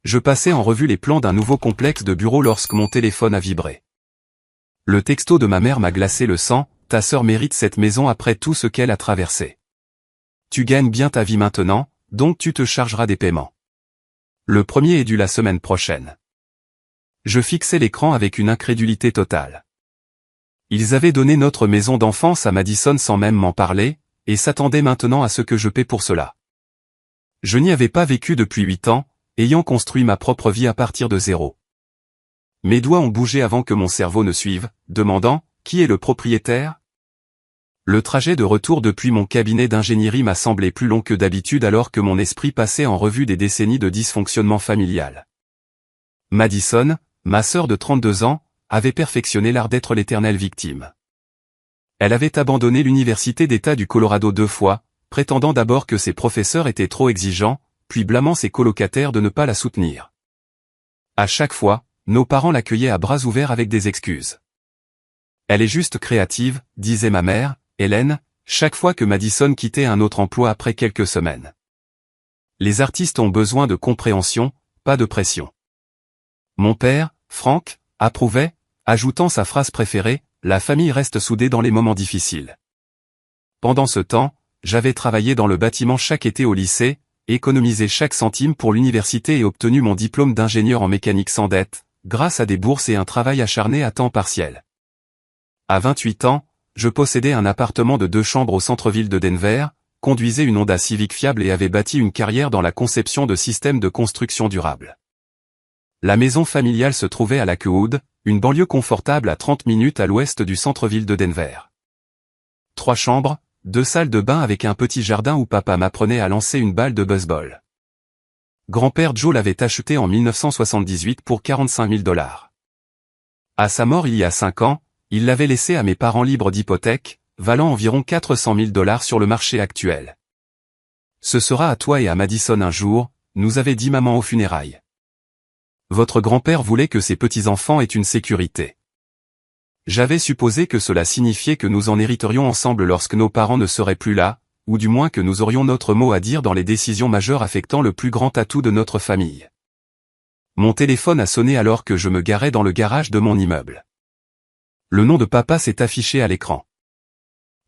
Je passais en revue les plans d'un nouveau complexe de bureaux lorsque mon téléphone a vibré. Le texto de ma mère m'a glacé le sang, ta sœur mérite cette maison après tout ce qu'elle a traversé. Tu gagnes bien ta vie maintenant, donc tu te chargeras des paiements. Le premier est dû la semaine prochaine. Je fixais l'écran avec une incrédulité totale. Ils avaient donné notre maison d'enfance à Madison sans même m'en parler, et s'attendaient maintenant à ce que je paie pour cela. Je n'y avais pas vécu depuis 8 ans, ayant construit ma propre vie à partir de zéro. Mes doigts ont bougé avant que mon cerveau ne suive, demandant « Qui est le propriétaire ?» Le trajet de retour depuis mon cabinet d'ingénierie m'a semblé plus long que d'habitude alors que mon esprit passait en revue des décennies de dysfonctionnement familial. Madison, ma sœur de 32 ans, avait perfectionné l'art d'être l'éternelle victime. Elle avait abandonné l'université d'État du Colorado 2 fois, prétendant d'abord que ses professeurs étaient trop exigeants, puis blâmant ses colocataires de ne pas la soutenir. À chaque fois, nos parents l'accueillaient à bras ouverts avec des excuses. Elle est juste créative, disait ma mère, Hélène, chaque fois que Madison quittait un autre emploi après quelques semaines. Les artistes ont besoin de compréhension, pas de pression. Mon père, Frank, approuvait, ajoutant sa phrase préférée, la famille reste soudée dans les moments difficiles. Pendant ce temps, j'avais travaillé dans le bâtiment chaque été au lycée, économisé chaque centime pour l'université et obtenu mon diplôme d'ingénieur en mécanique sans dette, grâce à des bourses et un travail acharné à temps partiel. À 28 ans, je possédais un appartement de 2 chambres au centre-ville de Denver, conduisais une Honda Civic fiable et avais bâti une carrière dans la conception de systèmes de construction durable. La maison familiale se trouvait à Lakewood, une banlieue confortable à 30 minutes à l'ouest du centre-ville de Denver. 3 chambres, 2 salles de bain avec un petit jardin où papa m'apprenait à lancer une balle de baseball. Grand-père Joe l'avait acheté en 1978 pour 45 000 $. À sa mort il y a 5 ans, il l'avait laissé à mes parents libres d'hypothèque, valant environ 400 000 $ sur le marché actuel. Ce sera à toi et à Madison un jour, nous avait dit maman aux funérailles. Votre grand-père voulait que ses petits-enfants aient une sécurité. J'avais supposé que cela signifiait que nous en hériterions ensemble lorsque nos parents ne seraient plus là, ou du moins que nous aurions notre mot à dire dans les décisions majeures affectant le plus grand atout de notre famille. Mon téléphone a sonné alors que je me garais dans le garage de mon immeuble. Le nom de papa s'est affiché à l'écran.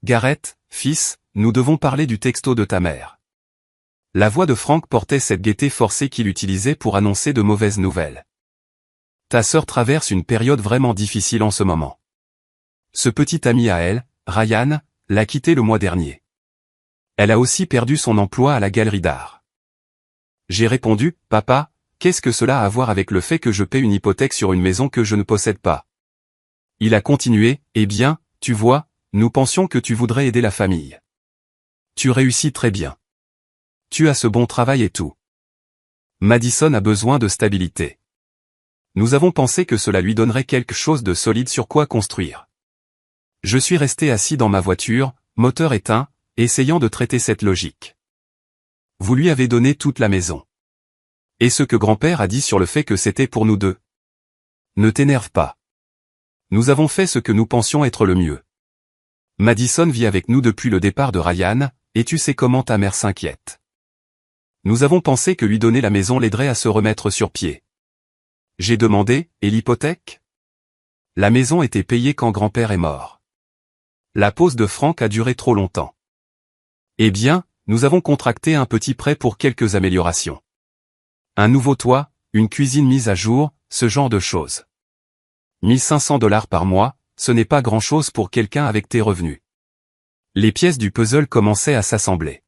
Garrett, fils, nous devons parler du texto de ta mère. La voix de Frank portait cette gaieté forcée qu'il utilisait pour annoncer de mauvaises nouvelles. Ta sœur traverse une période vraiment difficile en ce moment. Ce petit ami à elle, Ryan, l'a quitté le mois dernier. Elle a aussi perdu son emploi à la galerie d'art. J'ai répondu, papa, qu'est-ce que cela a à voir avec le fait que je paie une hypothèque sur une maison que je ne possède pas? Il a continué, eh bien, tu vois, nous pensions que tu voudrais aider la famille. Tu réussis très bien. Tu as ce bon travail et tout. Madison a besoin de stabilité. Nous avons pensé que cela lui donnerait quelque chose de solide sur quoi construire. Je suis resté assis dans ma voiture, moteur éteint, essayant de traiter cette logique. Vous lui avez donné toute la maison. Et ce que grand-père a dit sur le fait que c'était pour nous deux. Ne t'énerve pas. Nous avons fait ce que nous pensions être le mieux. Madison vit avec nous depuis le départ de Ryan, et tu sais comment ta mère s'inquiète. Nous avons pensé que lui donner la maison l'aiderait à se remettre sur pied. J'ai demandé, et l'hypothèque? La maison était payée quand grand-père est mort. La pause de Frank a duré trop longtemps. Eh bien, nous avons contracté un petit prêt pour quelques améliorations. Un nouveau toit, une cuisine mise à jour, ce genre de choses. 1 500 $ par mois, ce n'est pas grand-chose pour quelqu'un avec tes revenus. Les pièces du puzzle commençaient à s'assembler.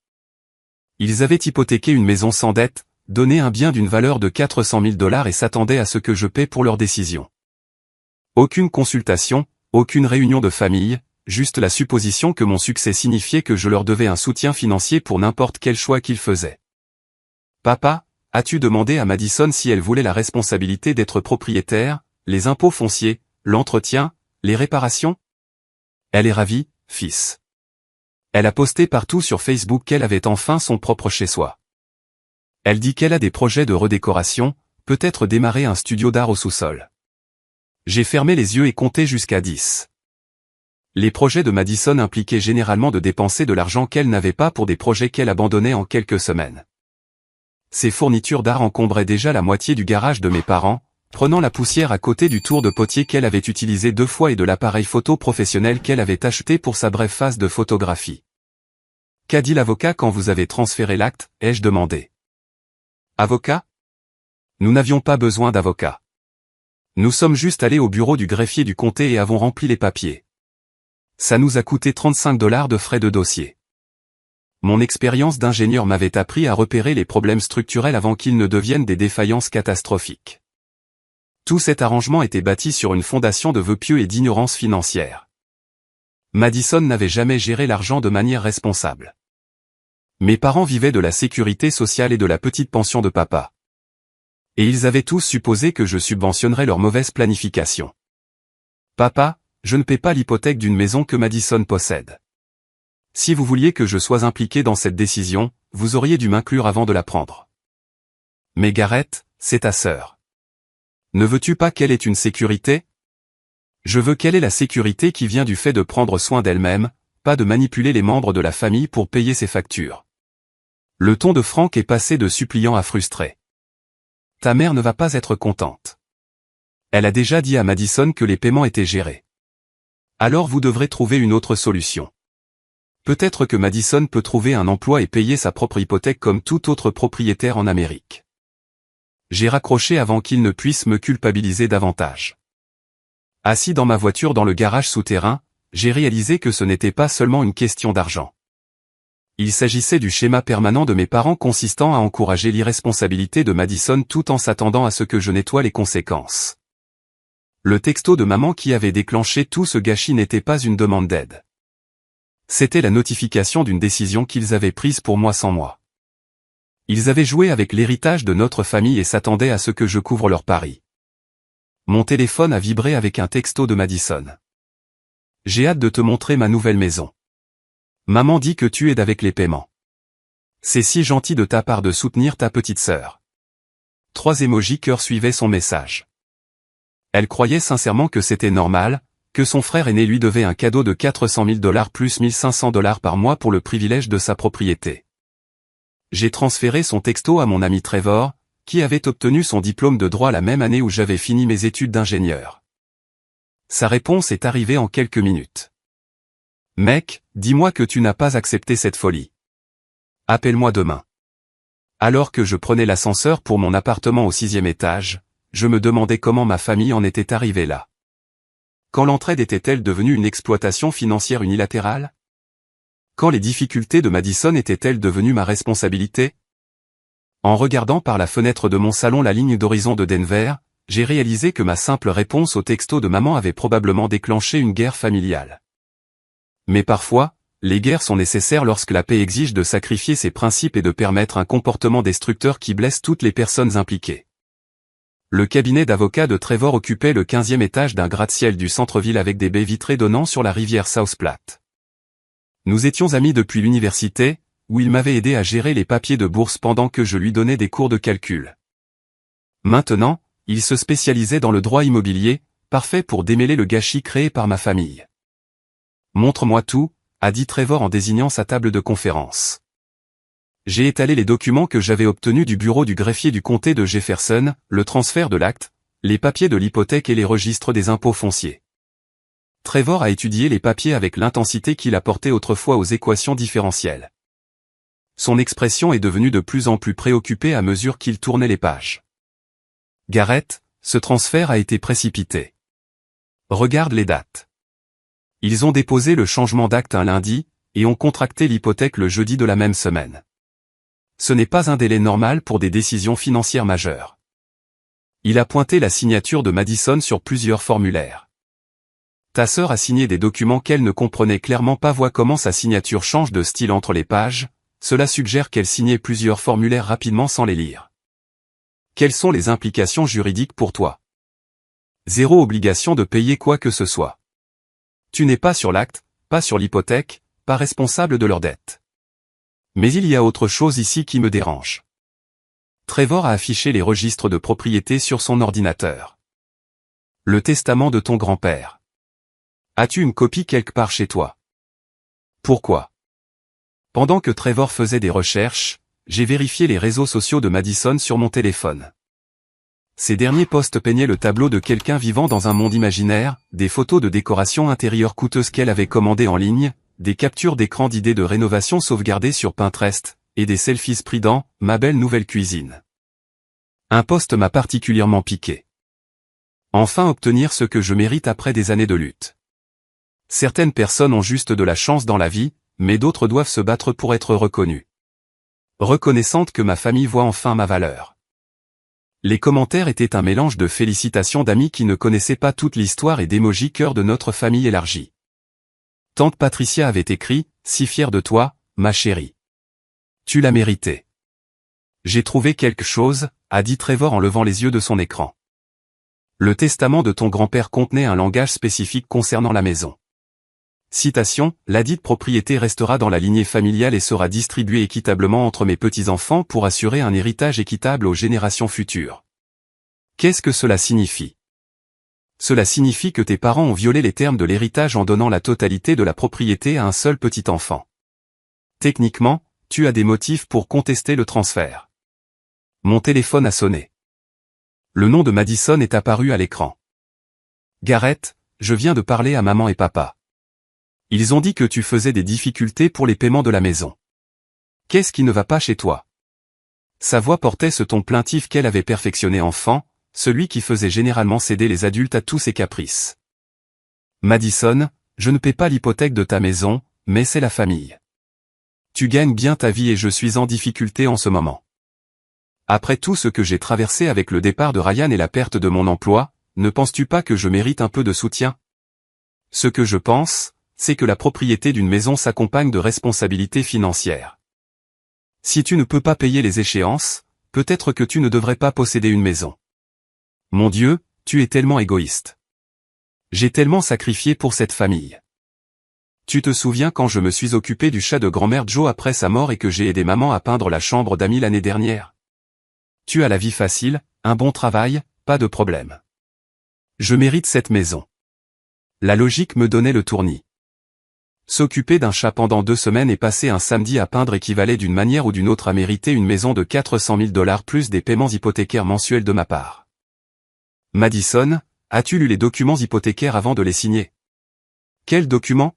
Ils avaient hypothéqué une maison sans dette, donné un bien d'une valeur de 400 000 $ et s'attendaient à ce que je paie pour leur décision. Aucune consultation, aucune réunion de famille, juste la supposition que mon succès signifiait que je leur devais un soutien financier pour n'importe quel choix qu'ils faisaient. Papa, as-tu demandé à Madison si elle voulait la responsabilité d'être propriétaire, les impôts fonciers, l'entretien, les réparations? Elle est ravie, fils. Elle a posté partout sur Facebook qu'elle avait enfin son propre chez-soi. Elle dit qu'elle a des projets de redécoration, peut-être démarrer un studio d'art au sous-sol. J'ai fermé les yeux et compté jusqu'à 10. Les projets de Madison impliquaient généralement de dépenser de l'argent qu'elle n'avait pas pour des projets qu'elle abandonnait en quelques semaines. ces fournitures d'art encombraient déjà la moitié du garage de mes parents, prenant la poussière à côté du tour de potier qu'elle avait utilisé 2 fois et de l'appareil photo professionnel qu'elle avait acheté pour sa brève phase de photographie. Qu'a dit l'avocat quand vous avez transféré l'acte, ai-je demandé. Avocat? Nous n'avions pas besoin d'avocat. Nous sommes juste allés au bureau du greffier du comté et avons rempli les papiers. Ça nous a coûté 35 $ de frais de dossier. Mon expérience d'ingénieur m'avait appris à repérer les problèmes structurels avant qu'ils ne deviennent des défaillances catastrophiques. Tout cet arrangement était bâti sur une fondation de vœux pieux et d'ignorance financière. Madison n'avait jamais géré l'argent de manière responsable. Mes parents vivaient de la sécurité sociale et de la petite pension de papa. Et ils avaient tous supposé que je subventionnerais leur mauvaise planification. Papa, je ne paie pas l'hypothèque d'une maison que Madison possède. Si vous vouliez que je sois impliqué dans cette décision, vous auriez dû m'inclure avant de la prendre. Mais Garrett, c'est ta sœur. Ne veux-tu pas qu'elle ait une sécurité? Je veux qu'elle ait la sécurité qui vient du fait de prendre soin d'elle-même, pas de manipuler les membres de la famille pour payer ses factures. Le ton de Frank est passé de suppliant à frustré. Ta mère ne va pas être contente. Elle a déjà dit à Madison que les paiements étaient gérés. Alors vous devrez trouver une autre solution. Peut-être que Madison peut trouver un emploi et payer sa propre hypothèque comme tout autre propriétaire en Amérique. J'ai raccroché avant qu'il ne puisse me culpabiliser davantage. Assis dans ma voiture dans le garage souterrain, j'ai réalisé que ce n'était pas seulement une question d'argent. Il s'agissait du schéma permanent de mes parents consistant à encourager l'irresponsabilité de Madison tout en s'attendant à ce que je nettoie les conséquences. Le texto de maman qui avait déclenché tout ce gâchis n'était pas une demande d'aide. C'était la notification d'une décision qu'ils avaient prise pour moi sans moi. Ils avaient joué avec l'héritage de notre famille et s'attendaient à ce que je couvre leur pari. Mon téléphone a vibré avec un texto de Madison. J'ai hâte de te montrer ma nouvelle maison. Maman dit que tu aides avec les paiements. C'est si gentil de ta part de soutenir ta petite sœur. 3 émojis cœur suivaient son message. Elle croyait sincèrement que c'était normal, que son frère aîné lui devait un cadeau de 400 000 $ plus 1 500 $ par mois pour le privilège de sa propriété. J'ai transféré son texto à mon ami Trevor, qui avait obtenu son diplôme de droit la même année où j'avais fini mes études d'ingénieur. Sa réponse est arrivée en quelques minutes. Mec, dis-moi que tu n'as pas accepté cette folie. Appelle-moi demain. Alors que je prenais l'ascenseur pour mon appartement au 6e étage, je me demandais comment ma famille en était arrivée là. Quand l'entraide était-elle devenue une exploitation financière unilatérale? Quand les difficultés de Madison étaient-elles devenues ma responsabilité? En regardant par la fenêtre de mon salon la ligne d'horizon de Denver, j'ai réalisé que ma simple réponse au texto de maman avait probablement déclenché une guerre familiale. Mais parfois, les guerres sont nécessaires lorsque la paix exige de sacrifier ses principes et de permettre un comportement destructeur qui blesse toutes les personnes impliquées. Le cabinet d'avocats de Trevor occupait le 15e étage d'un gratte-ciel du centre-ville avec des baies vitrées donnant sur la rivière South Platte. Nous étions amis depuis l'université, où il m'avait aidé à gérer les papiers de bourse pendant que je lui donnais des cours de calcul. Maintenant, il se spécialisait dans le droit immobilier, parfait pour démêler le gâchis créé par ma famille. Montre-moi tout, a dit Trevor en désignant sa table de conférence. J'ai étalé les documents que j'avais obtenus du bureau du greffier du comté de Jefferson, le transfert de l'acte, les papiers de l'hypothèque et les registres des impôts fonciers. Trevor a étudié les papiers avec l'intensité qu'il apportait autrefois aux équations différentielles. Son expression est devenue de plus en plus préoccupée à mesure qu'il tournait les pages. Garrett, ce transfert a été précipité. Regarde les dates. Ils ont déposé le changement d'acte un lundi, et ont contracté l'hypothèque le jeudi de la même semaine. Ce n'est pas un délai normal pour des décisions financières majeures. Il a pointé la signature de Madison sur plusieurs formulaires. Ta sœur a signé des documents qu'elle ne comprenait clairement pas. Vois comment sa signature change de style entre les pages, cela suggère qu'elle signait plusieurs formulaires rapidement sans les lire. Quelles sont les implications juridiques pour toi? Zéro obligation de payer quoi que ce soit. Tu n'es pas sur l'acte, pas sur l'hypothèque, pas responsable de leurs dettes. Mais il y a autre chose ici qui me dérange. Trevor a affiché les registres de propriété sur son ordinateur. Le testament de ton grand-père. As-tu une copie quelque part chez toi? Pourquoi? Pendant que Trevor faisait des recherches, j'ai vérifié les réseaux sociaux de Madison sur mon téléphone. Ces derniers posts peignaient le tableau de quelqu'un vivant dans un monde imaginaire, des photos de décoration intérieure coûteuses qu'elle avait commandées en ligne, des captures d'écran d'idées de rénovation sauvegardées sur Pinterest, et des selfies pris dans « Ma belle nouvelle cuisine ». Un post m'a particulièrement piqué. Enfin obtenir ce que je mérite après des années de lutte. Certaines personnes ont juste de la chance dans la vie, mais d'autres doivent se battre pour être reconnues. Reconnaissante que ma famille voit enfin ma valeur. Les commentaires étaient un mélange de félicitations d'amis qui ne connaissaient pas toute l'histoire et d'émojis cœur de notre famille élargie. Tante Patricia avait écrit « Si fière de toi, ma chérie. Tu l'as mérité. » J'ai trouvé quelque chose, a dit Trevor en levant les yeux de son écran. Le testament de ton grand-père contenait un langage spécifique concernant la maison. Citation, ladite propriété restera dans la lignée familiale et sera distribuée équitablement entre mes petits-enfants pour assurer un héritage équitable aux générations futures. Qu'est-ce que cela signifie? Cela signifie que tes parents ont violé les termes de l'héritage en donnant la totalité de la propriété à un seul petit enfant. Techniquement, tu as des motifs pour contester le transfert. Mon téléphone a sonné. Le nom de Madison est apparu à l'écran. Gareth, je viens de parler à maman et papa. Ils ont dit que tu faisais des difficultés pour les paiements de la maison. Qu'est-ce qui ne va pas chez toi? Sa voix portait ce ton plaintif qu'elle avait perfectionné enfant, celui qui faisait généralement céder les adultes à tous ses caprices. Madison, je ne paie pas l'hypothèque de ta maison, mais c'est la famille. Tu gagnes bien ta vie et je suis en difficulté en ce moment. Après tout ce que j'ai traversé avec le départ de Ryan et la perte de mon emploi, ne penses-tu pas que je mérite un peu de soutien? Ce que je pense, c'est que la propriété d'une maison s'accompagne de responsabilités financières. Si tu ne peux pas payer les échéances, peut-être que tu ne devrais pas posséder une maison. Mon Dieu, tu es tellement égoïste. J'ai tellement sacrifié pour cette famille. Tu te souviens quand je me suis occupé du chat de grand-mère Joe après sa mort et que j'ai aidé maman à peindre la chambre d'amis l'année dernière? Tu as la vie facile, un bon travail, pas de problème. Je mérite cette maison. La logique me donnait le tournis. S'occuper d'un chat pendant 2 semaines et passer un samedi à peindre équivalait d'une manière ou d'une autre à mériter une maison de 400 000 $ plus des paiements hypothécaires mensuels de ma part. Madison, as-tu lu les documents hypothécaires avant de les signer? Quels documents?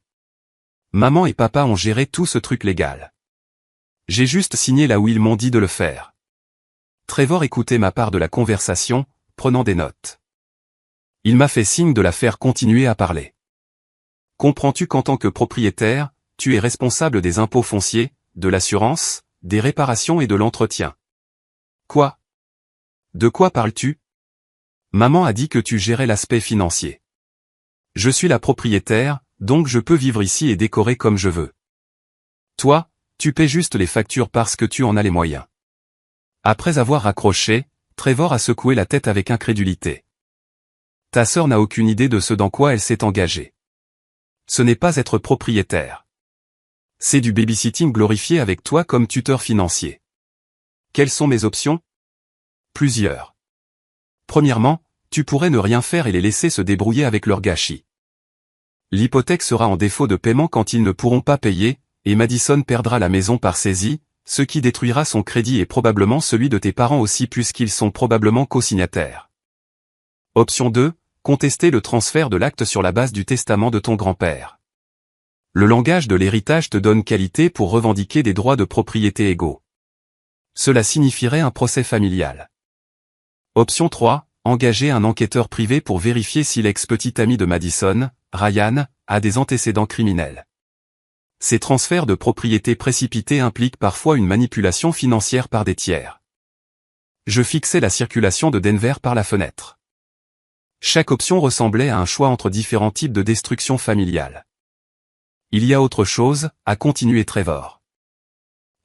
Maman et papa ont géré tout ce truc légal. J'ai juste signé là où ils m'ont dit de le faire. Trevor écoutait ma part de la conversation, prenant des notes. Il m'a fait signe de la faire continuer à parler. Comprends-tu qu'en tant que propriétaire, tu es responsable des impôts fonciers, de l'assurance, des réparations et de l'entretien? Quoi? De quoi parles-tu? Maman a dit que tu gérais l'aspect financier. Je suis la propriétaire, donc je peux vivre ici et décorer comme je veux. Toi, tu paies juste les factures parce que tu en as les moyens. Après avoir raccroché, Trevor a secoué la tête avec incrédulité. Ta sœur n'a aucune idée de ce dans quoi elle s'est engagée. Ce n'est pas être propriétaire. C'est du babysitting glorifié avec toi comme tuteur financier. Quelles sont mes options? Plusieurs. Premièrement, tu pourrais ne rien faire et les laisser se débrouiller avec leur gâchis. L'hypothèque sera en défaut de paiement quand ils ne pourront pas payer, et Madison perdra la maison par saisie, ce qui détruira son crédit et probablement celui de tes parents aussi puisqu'ils sont probablement co-signataires. Option 2. Contester le transfert de l'acte sur la base du testament de ton grand-père. Le langage de l'héritage te donne qualité pour revendiquer des droits de propriété égaux. Cela signifierait un procès familial. Option 3. Engager un enquêteur privé pour vérifier si l'ex-petit ami de Madison, Ryan, a des antécédents criminels. Ces transferts de propriété précipités impliquent parfois une manipulation financière par des tiers. Je fixais la circulation de Denver par la fenêtre. Chaque option ressemblait à un choix entre différents types de destruction familiale. Il y a autre chose, a continué Trevor.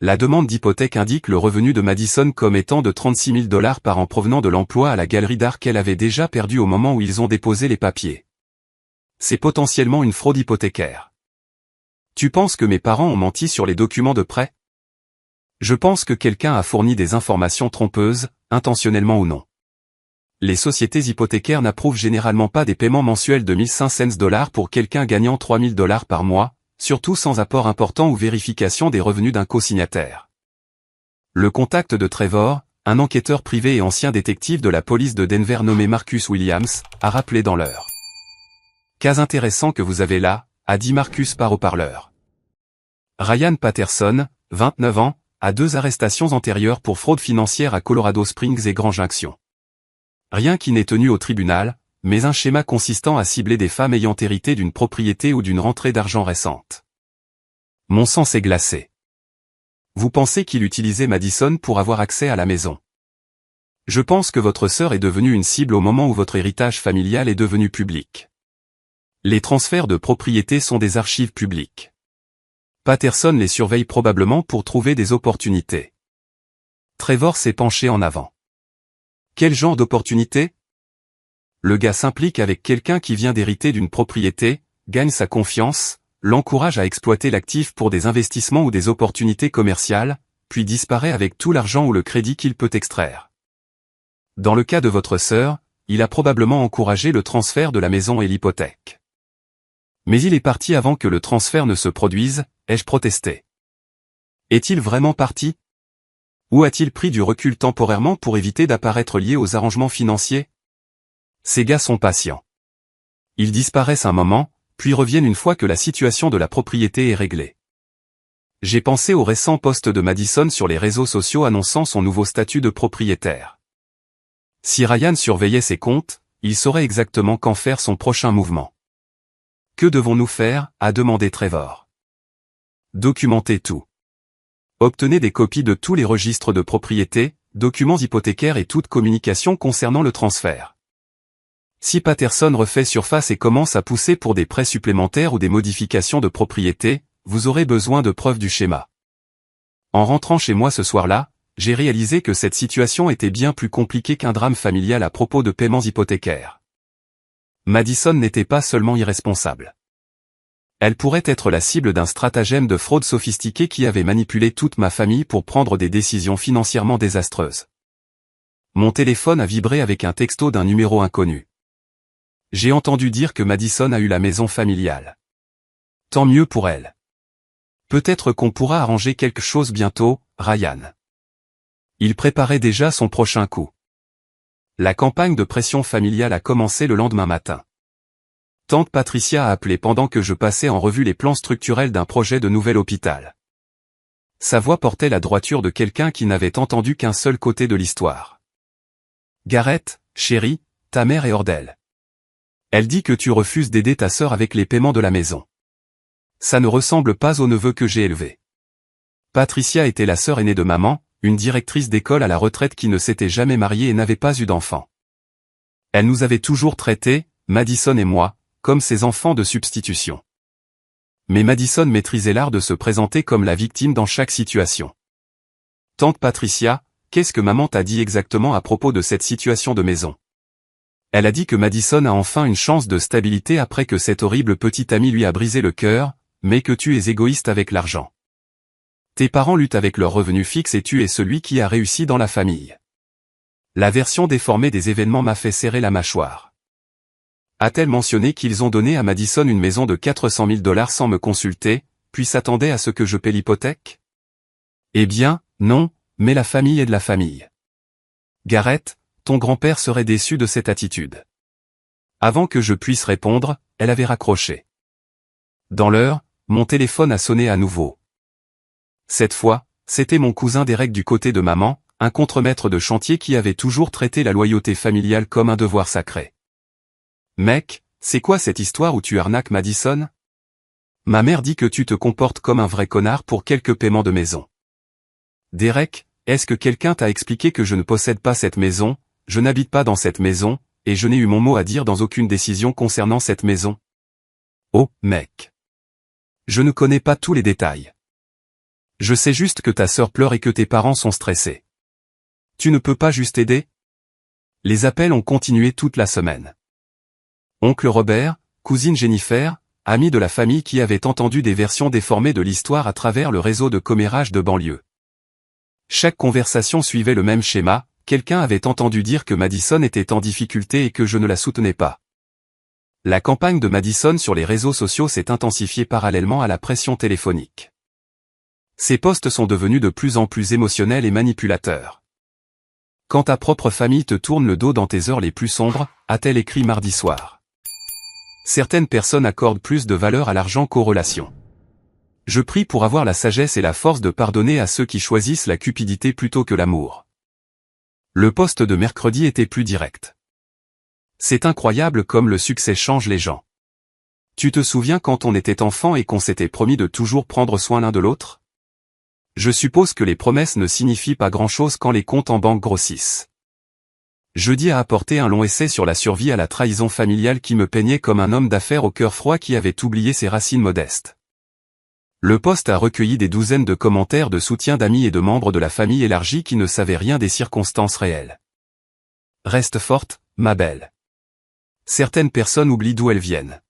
La demande d'hypothèque indique le revenu de Madison comme étant de 36 000 $ par an provenant de l'emploi à la galerie d'art qu'elle avait déjà perdu au moment où ils ont déposé les papiers. C'est potentiellement une fraude hypothécaire. Tu penses que mes parents ont menti sur les documents de prêt? Je pense que quelqu'un a fourni des informations trompeuses, intentionnellement ou non. Les sociétés hypothécaires n'approuvent généralement pas des paiements mensuels de 1500 $ pour quelqu'un gagnant 3 000 $ par mois, surtout sans apport important ou vérification des revenus d'un co-signataire. Le contact de Trevor, un enquêteur privé et ancien détective de la police de Denver nommé Marcus Williams, a rappelé dans l'heure. Cas intéressant que vous avez là, a dit Marcus par haut-parleur. Ryan Patterson, 29 ans, a 2 arrestations antérieures pour fraude financière à Colorado Springs et Grand Junction. Rien qui n'est tenu au tribunal, mais un schéma consistant à cibler des femmes ayant hérité d'une propriété ou d'une rentrée d'argent récente. Mon sang s'est glacé. Vous pensez qu'il utilisait Madison pour avoir accès à la maison? Je pense que votre sœur est devenue une cible au moment où votre héritage familial est devenu public. Les transferts de propriété sont des archives publiques. Patterson les surveille probablement pour trouver des opportunités. Trevor s'est penché en avant. Quel genre d'opportunité? Le gars s'implique avec quelqu'un qui vient d'hériter d'une propriété, gagne sa confiance, l'encourage à exploiter l'actif pour des investissements ou des opportunités commerciales, puis disparaît avec tout l'argent ou le crédit qu'il peut extraire. Dans le cas de votre sœur, il a probablement encouragé le transfert de la maison et l'hypothèque. Mais il est parti avant que le transfert ne se produise, ai-je protesté. Est-il vraiment parti? Ou a-t-il pris du recul temporairement pour éviter d'apparaître lié aux arrangements financiers? Ces gars sont patients. Ils disparaissent un moment, puis reviennent une fois que la situation de la propriété est réglée. J'ai pensé au récent post de Madison sur les réseaux sociaux annonçant son nouveau statut de propriétaire. Si Ryan surveillait ses comptes, il saurait exactement quand faire son prochain mouvement. Que devons-nous faire? A demandé Trevor. Documentez tout. Obtenez des copies de tous les registres de propriété, documents hypothécaires et toute communication concernant le transfert. Si Patterson refait surface et commence à pousser pour des prêts supplémentaires ou des modifications de propriété, vous aurez besoin de preuves du schéma. En rentrant chez moi ce soir-là, j'ai réalisé que cette situation était bien plus compliquée qu'un drame familial à propos de paiements hypothécaires. Madison n'était pas seulement irresponsable. Elle pourrait être la cible d'un stratagème de fraude sophistiqué qui avait manipulé toute ma famille pour prendre des décisions financièrement désastreuses. Mon téléphone a vibré avec un texto d'un numéro inconnu. J'ai entendu dire que Madison a eu la maison familiale. Tant mieux pour elle. Peut-être qu'on pourra arranger quelque chose bientôt, Ryan. Il préparait déjà son prochain coup. La campagne de pression familiale a commencé le lendemain matin. Tante Patricia a appelé pendant que je passais en revue les plans structurels d'un projet de nouvel hôpital. Sa voix portait la droiture de quelqu'un qui n'avait entendu qu'un seul côté de l'histoire. Garrett, chérie, ta mère est hors d'elle. Elle dit que tu refuses d'aider ta sœur avec les paiements de la maison. Ça ne ressemble pas au neveu que j'ai élevé. Patricia était la sœur aînée de maman, une directrice d'école à la retraite qui ne s'était jamais mariée et n'avait pas eu d'enfant. Elle nous avait toujours traités, Madison et moi, comme ses enfants de substitution. Mais Madison maîtrisait l'art de se présenter comme la victime dans chaque situation. Tante Patricia, qu'est-ce que maman t'a dit exactement à propos de cette situation de maison? Elle a dit que Madison a enfin une chance de stabilité après que cet horrible petit ami lui a brisé le cœur, mais que tu es égoïste avec l'argent. Tes parents luttent avec leurs revenus fixes et tu es celui qui a réussi dans la famille. La version déformée des événements m'a fait serrer la mâchoire. A-t-elle mentionné qu'ils ont donné à Madison une maison de 400 000 $ sans me consulter, puis s'attendaient à ce que je paie l'hypothèque? Eh bien, non, mais la famille est de la famille. Garrett, ton grand-père serait déçu de cette attitude. Avant que je puisse répondre, elle avait raccroché. Dans l'heure, mon téléphone a sonné à nouveau. Cette fois, c'était mon cousin Derek du côté de maman, un contremaître de chantier qui avait toujours traité la loyauté familiale comme un devoir sacré. Mec, c'est quoi cette histoire où tu arnaques Madison? Ma mère dit que tu te comportes comme un vrai connard pour quelques paiements de maison. Derek, est-ce que quelqu'un t'a expliqué que je ne possède pas cette maison, je n'habite pas dans cette maison, et je n'ai eu mon mot à dire dans aucune décision concernant cette maison? Oh, mec. Je ne connais pas tous les détails. Je sais juste que ta sœur pleure et que tes parents sont stressés. Tu ne peux pas juste aider? Les appels ont continué toute la semaine. Oncle Robert, cousine Jennifer, amis de la famille qui avaient entendu des versions déformées de l'histoire à travers le réseau de commérage de banlieue. Chaque conversation suivait le même schéma, quelqu'un avait entendu dire que Madison était en difficulté et que je ne la soutenais pas. La campagne de Madison sur les réseaux sociaux s'est intensifiée parallèlement à la pression téléphonique. Ces posts sont devenus de plus en plus émotionnels et manipulateurs. Quand ta propre famille te tourne le dos dans tes heures les plus sombres, a-t-elle écrit mardi soir. Certaines personnes accordent plus de valeur à l'argent qu'aux relations. Je prie pour avoir la sagesse et la force de pardonner à ceux qui choisissent la cupidité plutôt que l'amour. Le post de mercredi était plus direct. C'est incroyable comme le succès change les gens. Tu te souviens quand on était enfant et qu'on s'était promis de toujours prendre soin l'un de l'autre? Je suppose que les promesses ne signifient pas grand-chose quand les comptes en banque grossissent. Jeudi a apporté un long essai sur la survie à la trahison familiale qui me peignait comme un homme d'affaires au cœur froid qui avait oublié ses racines modestes. Le post a recueilli des douzaines de commentaires de soutien d'amis et de membres de la famille élargie qui ne savaient rien des circonstances réelles. Reste forte, ma belle. Certaines personnes oublient d'où elles viennent.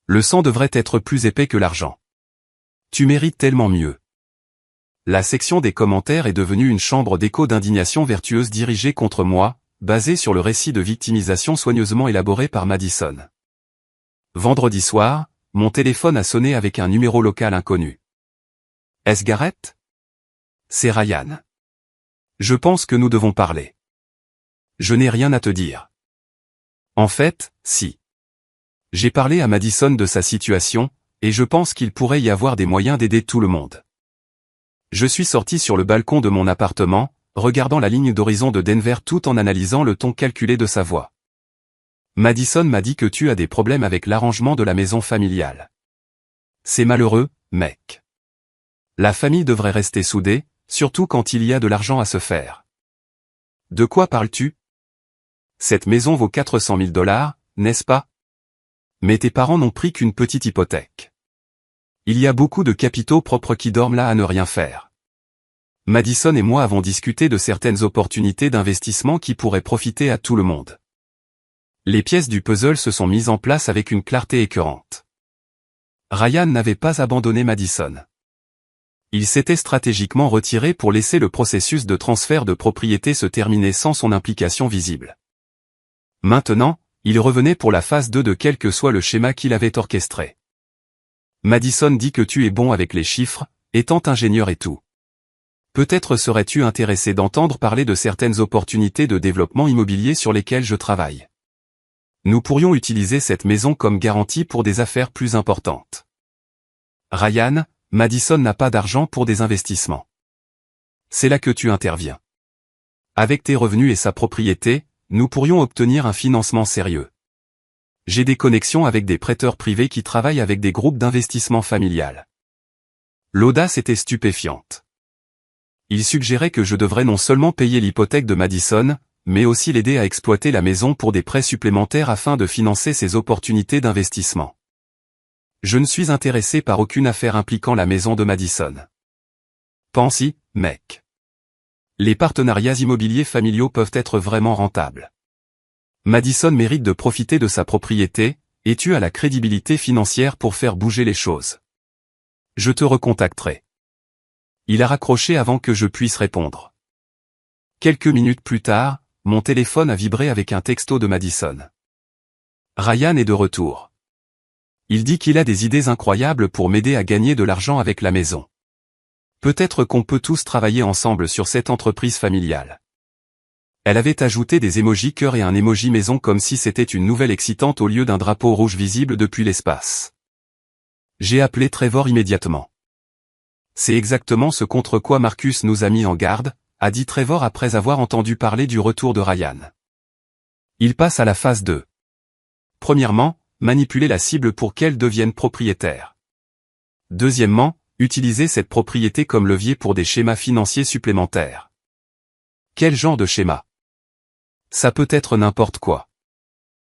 Le sang devrait être plus épais que l'argent. Tu mérites tellement mieux. La section des commentaires est devenue une chambre d'écho d'indignation vertueuse dirigée contre moi, basée sur le récit de victimisation soigneusement élaboré par Madison. Vendredi soir, mon téléphone a sonné avec un numéro local inconnu. Est-ce Gareth? C'est Ryan. Je pense que nous devons parler. Je n'ai rien à te dire. En fait, si. J'ai parlé à Madison de sa situation, et je pense qu'il pourrait y avoir des moyens d'aider tout le monde. Je suis sorti sur le balcon de mon appartement, regardant la ligne d'horizon de Denver tout en analysant le ton calculé de sa voix. Madison m'a dit que tu as des problèmes avec l'arrangement de la maison familiale. C'est malheureux, mec. La famille devrait rester soudée, surtout quand il y a de l'argent à se faire. De quoi parles-tu? Cette maison vaut 400 000 $, n'est-ce pas? Mais tes parents n'ont pris qu'une petite hypothèque. Il y a beaucoup de capitaux propres qui dorment là à ne rien faire. Madison et moi avons discuté de certaines opportunités d'investissement qui pourraient profiter à tout le monde. Les pièces du puzzle se sont mises en place avec une clarté écœurante. Ryan n'avait pas abandonné Madison. Il s'était stratégiquement retiré pour laisser le processus de transfert de propriété se terminer sans son implication visible. Maintenant, il revenait pour la phase 2 de quel que soit le schéma qu'il avait orchestré. Madison dit que tu es bon avec les chiffres, étant ingénieur et tout. Peut-être serais-tu intéressé d'entendre parler de certaines opportunités de développement immobilier sur lesquelles je travaille. Nous pourrions utiliser cette maison comme garantie pour des affaires plus importantes. Ryan, Madison n'a pas d'argent pour des investissements. C'est là que tu interviens. Avec tes revenus et sa propriété, nous pourrions obtenir un financement sérieux. J'ai des connexions avec des prêteurs privés qui travaillent avec des groupes d'investissement familial. L'audace était stupéfiante. Il suggérait que je devrais non seulement payer l'hypothèque de Madison, mais aussi l'aider à exploiter la maison pour des prêts supplémentaires afin de financer ses opportunités d'investissement. Je ne suis intéressé par aucune affaire impliquant la maison de Madison. Pense-y, mec. Les partenariats immobiliers familiaux peuvent être vraiment rentables. Madison mérite de profiter de sa propriété, et tu as la crédibilité financière pour faire bouger les choses. Je te recontacterai. Il a raccroché avant que je puisse répondre. Quelques minutes plus tard, mon téléphone a vibré avec un texto de Madison. Ryan est de retour. Il dit qu'il a des idées incroyables pour m'aider à gagner de l'argent avec la maison. Peut-être qu'on peut tous travailler ensemble sur cette entreprise familiale. Elle avait ajouté des émojis cœur et un émoji maison comme si c'était une nouvelle excitante au lieu d'un drapeau rouge visible depuis l'espace. J'ai appelé Trevor immédiatement. C'est exactement ce contre quoi Marcus nous a mis en garde, a dit Trevor après avoir entendu parler du retour de Ryan. Il passe à la phase 2. Premièrement, manipuler la cible pour qu'elle devienne propriétaire. Deuxièmement, utiliser cette propriété comme levier pour des schémas financiers supplémentaires. Quel genre de schéma? Ça peut être n'importe quoi.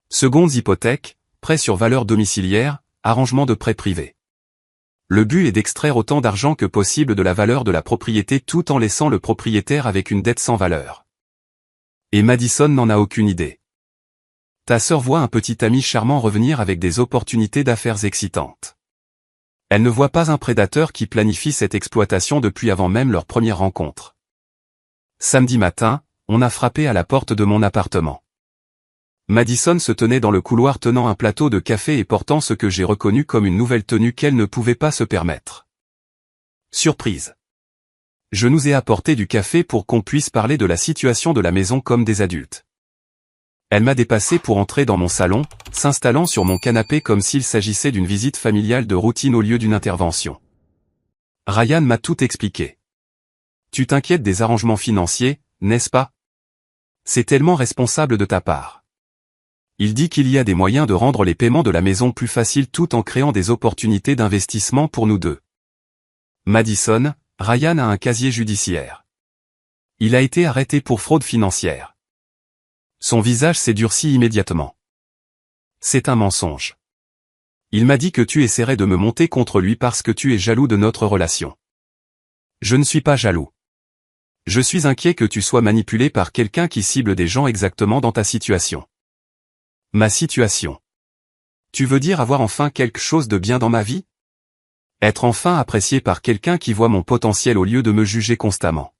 Secondes hypothèques, prêts sur valeur domiciliaire, arrangement de prêts privés. Le but est d'extraire autant d'argent que possible de la valeur de la propriété tout en laissant le propriétaire avec une dette sans valeur. Et Madison n'en a aucune idée. Ta sœur voit un petit ami charmant revenir avec des opportunités d'affaires excitantes. Elle ne voit pas un prédateur qui planifie cette exploitation depuis avant même leur première rencontre. Samedi matin, on a frappé à la porte de mon appartement. Madison se tenait dans le couloir tenant un plateau de café et portant ce que j'ai reconnu comme une nouvelle tenue qu'elle ne pouvait pas se permettre. Surprise. Je nous ai apporté du café pour qu'on puisse parler de la situation de la maison comme des adultes. Elle m'a dépassé pour entrer dans mon salon, s'installant sur mon canapé comme s'il s'agissait d'une visite familiale de routine au lieu d'une intervention. Ryan m'a tout expliqué. Tu t'inquiètes des arrangements financiers, n'est-ce pas? C'est tellement responsable de ta part. Il dit qu'il y a des moyens de rendre les paiements de la maison plus faciles tout en créant des opportunités d'investissement pour nous deux. Madison, Ryan a un casier judiciaire. Il a été arrêté pour fraude financière. Son visage s'est durci immédiatement. C'est un mensonge. Il m'a dit que tu essaierais de me monter contre lui parce que tu es jaloux de notre relation. Je ne suis pas jaloux. Je suis inquiet que tu sois manipulé par quelqu'un qui cible des gens exactement dans ta situation. Ma situation. Tu veux dire avoir enfin quelque chose de bien dans ma vie? Être enfin apprécié par quelqu'un qui voit mon potentiel au lieu de me juger constamment.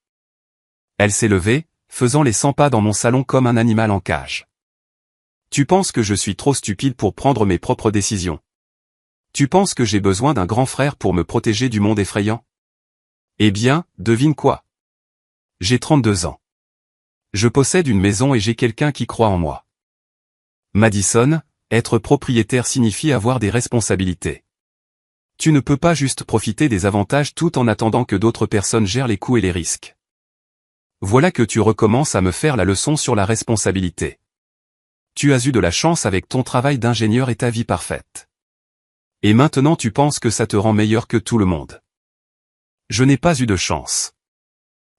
Elle s'est levée, faisant les 100 pas dans mon salon comme un animal en cage. Tu penses que je suis trop stupide pour prendre mes propres décisions? Tu penses que j'ai besoin d'un grand frère pour me protéger du monde effrayant? Eh bien, devine quoi? J'ai 32 ans. Je possède une maison et j'ai quelqu'un qui croit en moi. Madison, être propriétaire signifie avoir des responsabilités. Tu ne peux pas juste profiter des avantages tout en attendant que d'autres personnes gèrent les coûts et les risques. Voilà que tu recommences à me faire la leçon sur la responsabilité. Tu as eu de la chance avec ton travail d'ingénieur et ta vie parfaite. Et maintenant tu penses que ça te rend meilleur que tout le monde. Je n'ai pas eu de chance.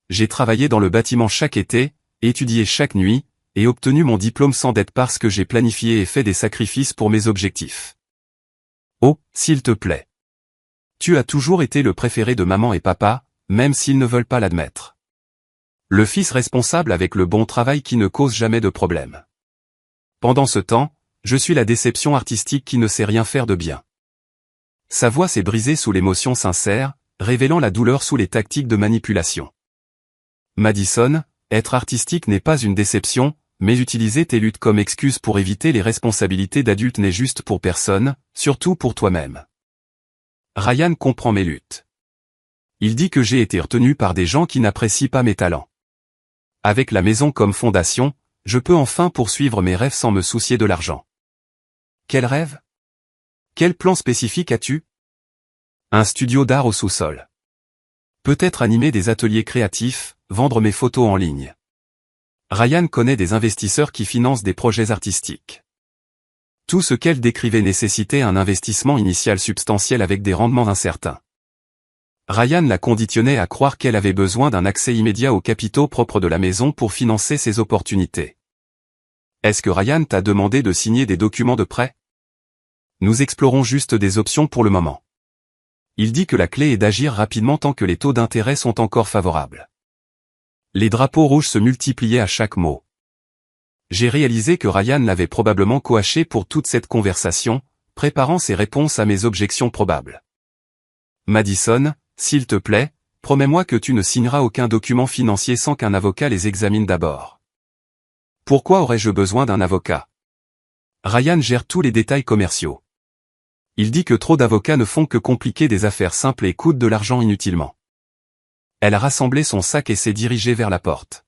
J'ai travaillé dans le bâtiment chaque été, étudié chaque nuit, et obtenu mon diplôme sans dette parce que j'ai planifié et fait des sacrifices pour mes objectifs. Oh, s'il te plaît. Tu as toujours été le préféré de maman et papa, même s'ils ne veulent pas l'admettre. Le fils responsable avec le bon travail qui ne cause jamais de problème. Pendant ce temps, je suis la déception artistique qui ne sait rien faire de bien. Sa voix s'est brisée sous l'émotion sincère, révélant la douleur sous les tactiques de manipulation. Madison, être artistique n'est pas une déception, mais utiliser tes luttes comme excuse pour éviter les responsabilités d'adulte n'est juste pour personne, surtout pour toi-même. Ryan comprend mes luttes. Il dit que j'ai été retenu par des gens qui n'apprécient pas mes talents. Avec la maison comme fondation, je peux enfin poursuivre mes rêves sans me soucier de l'argent. Quel rêve? Quel plan spécifique as-tu? Un studio d'art au sous-sol. Peut-être animer des ateliers créatifs, vendre mes photos en ligne. Ryan connaît des investisseurs qui financent des projets artistiques. Tout ce qu'elle décrivait nécessitait un investissement initial substantiel avec des rendements incertains. Ryan la conditionnait à croire qu'elle avait besoin d'un accès immédiat aux capitaux propres de la maison pour financer ses opportunités. Est-ce que Ryan t'a demandé de signer des documents de prêt? Nous explorons juste des options pour le moment. Il dit que la clé est d'agir rapidement tant que les taux d'intérêt sont encore favorables. Les drapeaux rouges se multipliaient à chaque mot. J'ai réalisé que Ryan l'avait probablement coaché pour toute cette conversation, préparant ses réponses à mes objections probables. Madison, s'il te plaît, promets-moi que tu ne signeras aucun document financier sans qu'un avocat les examine d'abord. Pourquoi aurais-je besoin d'un avocat? Ryan gère tous les détails commerciaux. Il dit que trop d'avocats ne font que compliquer des affaires simples et coûtent de l'argent inutilement. Elle a rassemblé son sac et s'est dirigée vers la porte.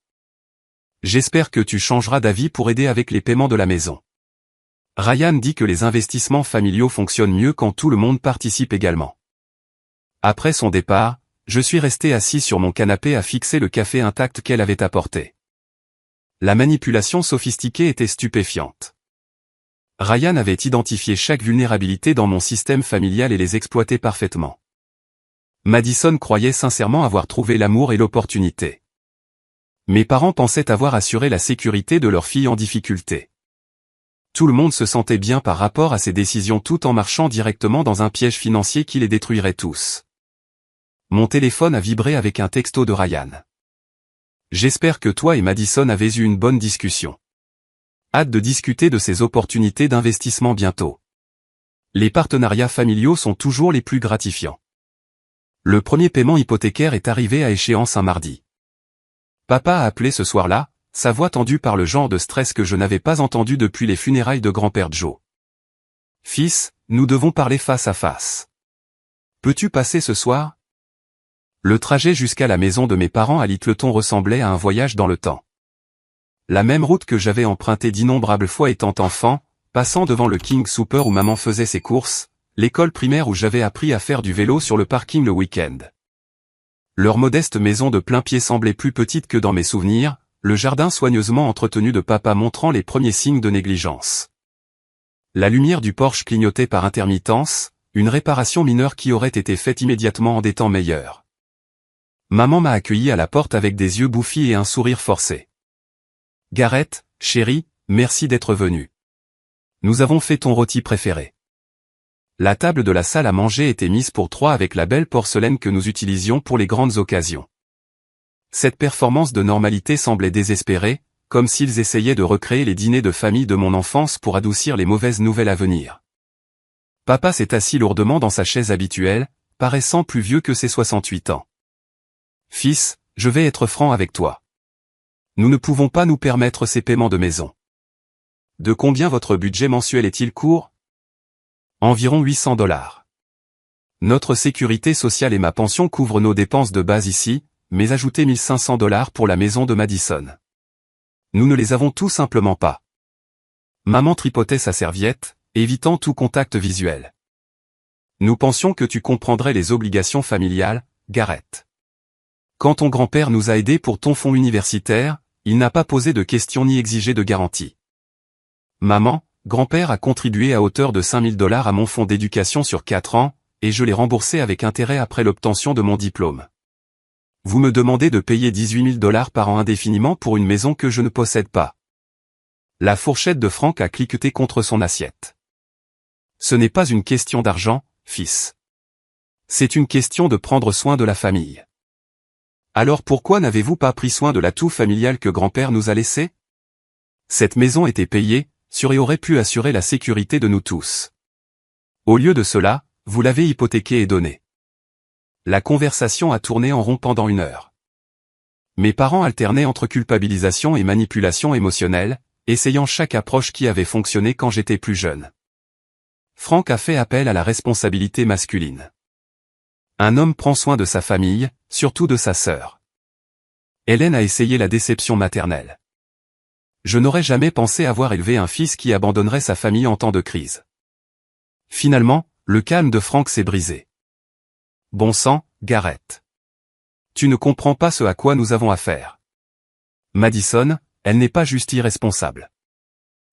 J'espère que tu changeras d'avis pour aider avec les paiements de la maison. Ryan dit que les investissements familiaux fonctionnent mieux quand tout le monde participe également. Après son départ, je suis resté assis sur mon canapé à fixer le café intact qu'elle avait apporté. La manipulation sophistiquée était stupéfiante. Ryan avait identifié chaque vulnérabilité dans mon système familial et les exploitait parfaitement. Madison croyait sincèrement avoir trouvé l'amour et l'opportunité. Mes parents pensaient avoir assuré la sécurité de leur fille en difficulté. Tout le monde se sentait bien par rapport à ces décisions tout en marchant directement dans un piège financier qui les détruirait tous. Mon téléphone a vibré avec un texto de Ryan. J'espère que toi et Madison avez eu une bonne discussion. Hâte de discuter de ces opportunités d'investissement bientôt. Les partenariats familiaux sont toujours les plus gratifiants. Le premier paiement hypothécaire est arrivé à échéance un mardi. Papa a appelé ce soir-là, sa voix tendue par le genre de stress que je n'avais pas entendu depuis les funérailles de grand-père Joe. Fils, nous devons parler face à face. Peux-tu passer ce soir? Le trajet jusqu'à la maison de mes parents à Littleton ressemblait à un voyage dans le temps. La même route que j'avais empruntée d'innombrables fois étant enfant, passant devant le King Soopers où maman faisait ses courses, l'école primaire où j'avais appris à faire du vélo sur le parking le week-end. Leur modeste maison de plain-pied semblait plus petite que dans mes souvenirs, le jardin soigneusement entretenu de papa montrant les premiers signes de négligence. La lumière du porche clignotait par intermittence, une réparation mineure qui aurait été faite immédiatement en des temps meilleurs. Maman m'a accueilli à la porte avec des yeux bouffis et un sourire forcé. « Gareth, chérie, merci d'être venue. Nous avons fait ton rôti préféré. » La table de la salle à manger était mise pour 3 avec la belle porcelaine que nous utilisions pour les grandes occasions. Cette performance de normalité semblait désespérée, comme s'ils essayaient de recréer les dîners de famille de mon enfance pour adoucir les mauvaises nouvelles à venir. Papa s'est assis lourdement dans sa chaise habituelle, paraissant plus vieux que ses 68 ans. « Fils, je vais être franc avec toi. Nous ne pouvons pas nous permettre ces paiements de maison. » « De combien votre budget mensuel est-il court ? » ?»« Environ $800. Notre sécurité sociale et ma pension couvrent nos dépenses de base ici, mais ajoutez $1500 pour la maison de Madison. Nous ne les avons tout simplement pas. » Maman tripotait sa serviette, évitant tout contact visuel. « Nous pensions que tu comprendrais les obligations familiales, Gareth. Quand ton grand-père nous a aidés pour ton fonds universitaire, il n'a pas posé de questions ni exigé de garantie. Maman, grand-père a contribué à hauteur de $5000 à mon fonds d'éducation sur 4 ans, et je l'ai remboursé avec intérêt après l'obtention de mon diplôme. Vous me demandez de payer $18000 par an indéfiniment pour une maison que je ne possède pas. » La fourchette de Frank a cliqueté contre son assiette. « Ce n'est pas une question d'argent, fils. C'est une question de prendre soin de la famille. » « Alors pourquoi n'avez-vous pas pris soin de l'atout familial que grand-père nous a laissé ? Cette maison était payée, et aurait pu assurer la sécurité de nous tous. Au lieu de cela, vous l'avez hypothéqué et donné. » La conversation a tourné en rond pendant 1 heure. Mes parents alternaient entre culpabilisation et manipulation émotionnelle, essayant chaque approche qui avait fonctionné quand j'étais plus jeune. Frank a fait appel à la responsabilité masculine. Un homme prend soin de sa famille, surtout de sa sœur. Hélène a essayé la déception maternelle. Je n'aurais jamais pensé avoir élevé un fils qui abandonnerait sa famille en temps de crise. Finalement, le calme de Frank s'est brisé. « Bon sang, Gareth. Tu ne comprends pas ce à quoi nous avons affaire. Madison, elle n'est pas juste irresponsable.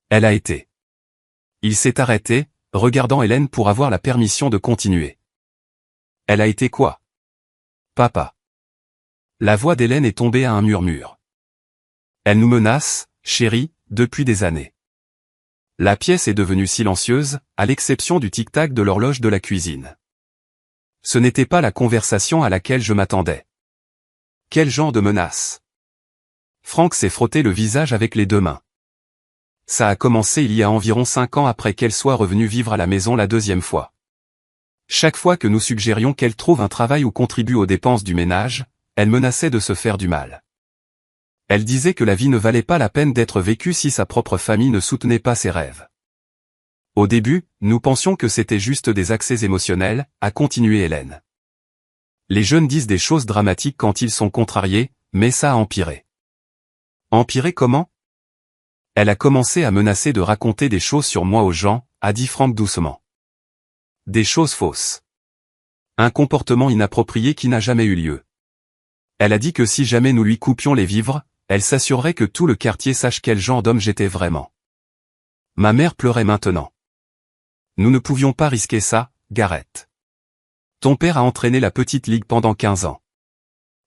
Elle a été. » Il s'est arrêté, regardant Hélène pour avoir la permission de continuer. « Elle a été quoi ? Papa. » La voix d'Hélène est tombée à un murmure. « Elle nous menace, chérie, depuis des années. » La pièce est devenue silencieuse, à l'exception du tic-tac de l'horloge de la cuisine. Ce n'était pas la conversation à laquelle je m'attendais. Quel genre de menace ? Frank s'est frotté le visage avec les 2 mains. Ça a commencé il y a environ 5 ans après qu'elle soit revenue vivre à la maison la 2e fois. Chaque fois que nous suggérions qu'elle trouve un travail ou contribue aux dépenses du ménage, elle menaçait de se faire du mal. Elle disait que la vie ne valait pas la peine d'être vécue si sa propre famille ne soutenait pas ses rêves. Au début, nous pensions que c'était juste des accès émotionnels, a continué Hélène. Les jeunes disent des choses dramatiques quand ils sont contrariés, mais ça a empiré. Empiré comment ? Elle a commencé à menacer de raconter des choses sur moi aux gens, a dit Frank doucement. Des choses fausses. Un comportement inapproprié qui n'a jamais eu lieu. Elle a dit que si jamais nous lui coupions les vivres, elle s'assurerait que tout le quartier sache quel genre d'homme j'étais vraiment. Ma mère pleurait maintenant. Nous ne pouvions pas risquer ça, Gareth. Ton père a entraîné la petite ligue pendant 15 ans.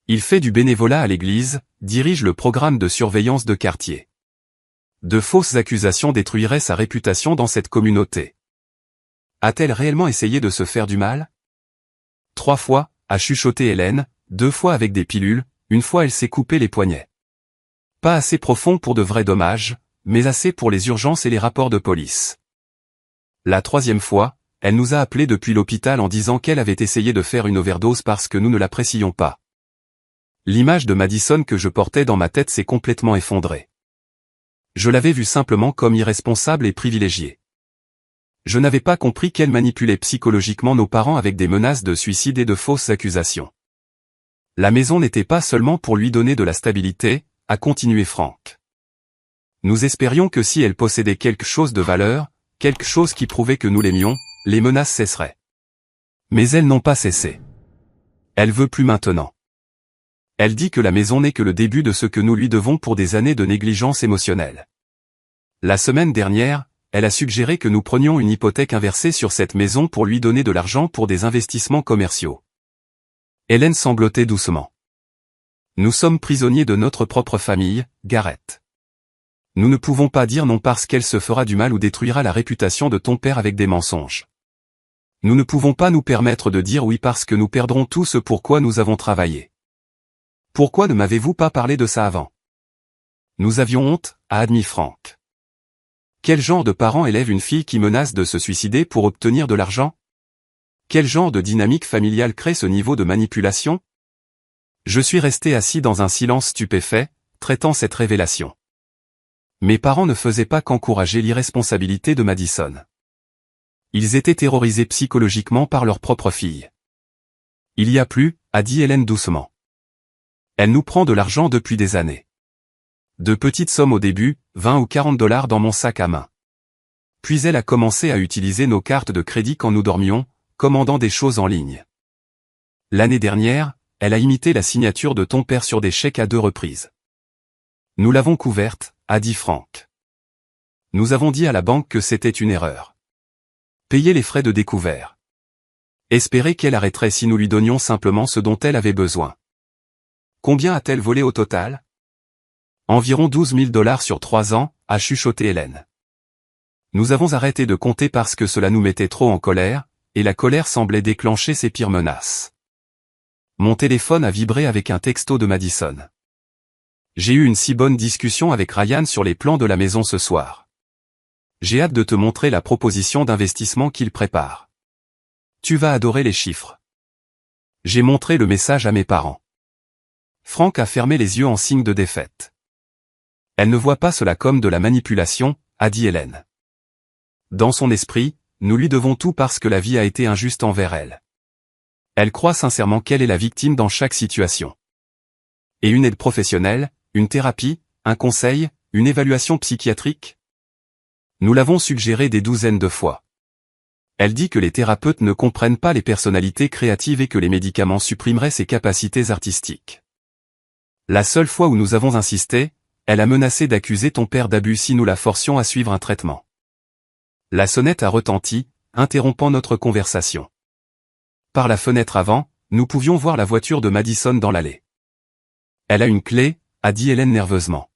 Il fait du bénévolat à l'église, dirige le programme de surveillance de quartier. De fausses accusations détruiraient sa réputation dans cette communauté. A-t-elle réellement essayé de se faire du mal ? 3 fois, a chuchoté Hélène, 2 fois avec des pilules, 1 fois elle s'est coupé les poignets. Pas assez profond pour de vrais dommages, mais assez pour les urgences et les rapports de police. La 3e fois, elle nous a appelés depuis l'hôpital en disant qu'elle avait essayé de faire une overdose parce que nous ne l'apprécions pas. L'image de Madison que je portais dans ma tête s'est complètement effondrée. Je l'avais vue simplement comme irresponsable et privilégiée. Je n'avais pas compris qu'elle manipulait psychologiquement nos parents avec des menaces de suicide et de fausses accusations. La maison n'était pas seulement pour lui donner de la stabilité, a continué Franck. Nous espérions que si elle possédait quelque chose de valeur, quelque chose qui prouvait que nous l'aimions, les menaces cesseraient. Mais elles n'ont pas cessé. Elle veut plus maintenant. Elle dit que la maison n'est que le début de ce que nous lui devons pour des années de négligence émotionnelle. La semaine dernière, elle a suggéré que nous prenions une hypothèque inversée sur cette maison pour lui donner de l'argent pour des investissements commerciaux. Hélène sanglotait doucement. Nous sommes prisonniers de notre propre famille, Gareth. Nous ne pouvons pas dire non parce qu'elle se fera du mal ou détruira la réputation de ton père avec des mensonges. Nous ne pouvons pas nous permettre de dire oui parce que nous perdrons tout ce pour quoi nous avons travaillé. Pourquoi ne m'avez-vous pas parlé de ça avant? Nous avions honte, a admis Franck. Quel genre de parent élève une fille qui menace de se suicider pour obtenir de l'argent? Quel genre de dynamique familiale crée ce niveau de manipulation? Je suis resté assis dans un silence stupéfait, traitant cette révélation. Mes parents ne faisaient pas qu'encourager l'irresponsabilité de Madison. Ils étaient terrorisés psychologiquement par leur propre fille. Il y a plus, a dit Hélène doucement. Elle nous prend de l'argent depuis des années. De petites sommes au début, 20 ou 40 $ dans mon sac à main. Puis elle a commencé à utiliser nos cartes de crédit quand nous dormions, commandant des choses en ligne. L'année dernière, elle a imité la signature de ton père sur des chèques à 2 reprises. Nous l'avons couverte, a dit Franck. Nous avons dit à la banque que c'était une erreur. Payer les frais de découvert. Espérer qu'elle arrêterait si nous lui donnions simplement ce dont elle avait besoin. Combien a-t-elle volé au total? Environ 12 000 $ sur 3 ans, a chuchoté Hélène. Nous avons arrêté de compter parce que cela nous mettait trop en colère, et la colère semblait déclencher ses pires menaces. Mon téléphone a vibré avec un texto de Madison. J'ai eu une si bonne discussion avec Ryan sur les plans de la maison ce soir. J'ai hâte de te montrer la proposition d'investissement qu'il prépare. Tu vas adorer les chiffres. J'ai montré le message à mes parents. Franck a fermé les yeux en signe de défaite. Elle ne voit pas cela comme de la manipulation, a dit Hélène. Dans son esprit, nous lui devons tout parce que la vie a été injuste envers elle. Elle croit sincèrement qu'elle est la victime dans chaque situation. Et une aide professionnelle, une thérapie, un conseil, une évaluation psychiatrique? Nous l'avons suggéré des douzaines de fois. Elle dit que les thérapeutes ne comprennent pas les personnalités créatives et que les médicaments supprimeraient ses capacités artistiques. La seule fois où nous avons insisté, elle a menacé d'accuser ton père d'abus si nous la forcions à suivre un traitement. La sonnette a retenti, interrompant notre conversation. Par la fenêtre avant, nous pouvions voir la voiture de Madison dans l'allée. Elle a une clé, a dit Hélène nerveusement.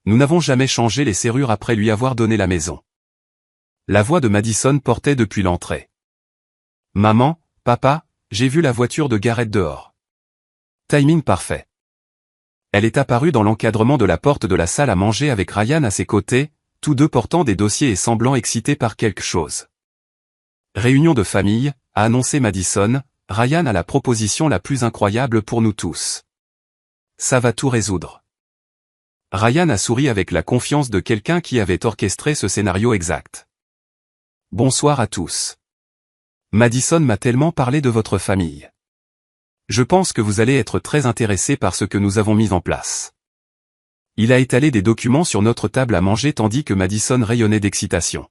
Nous n'avons jamais changé les serrures après lui avoir donné la maison. La voix de Madison portait depuis l'entrée. Maman, papa, j'ai vu la voiture de Gareth dehors. Timing parfait. Elle est apparue dans l'encadrement de la porte de la salle à manger avec Ryan à ses côtés, tous deux portant des dossiers et semblant excités par quelque chose. Réunion de famille, a annoncé Madison, Ryan a la proposition la plus incroyable pour nous tous. Ça va tout résoudre. Ryan a souri avec la confiance de quelqu'un qui avait orchestré ce scénario exact. Bonsoir à tous. Madison m'a tellement parlé de votre famille. Je pense que vous allez être très intéressés par ce que nous avons mis en place. Il a étalé des documents sur notre table à manger tandis que Madison rayonnait d'excitation.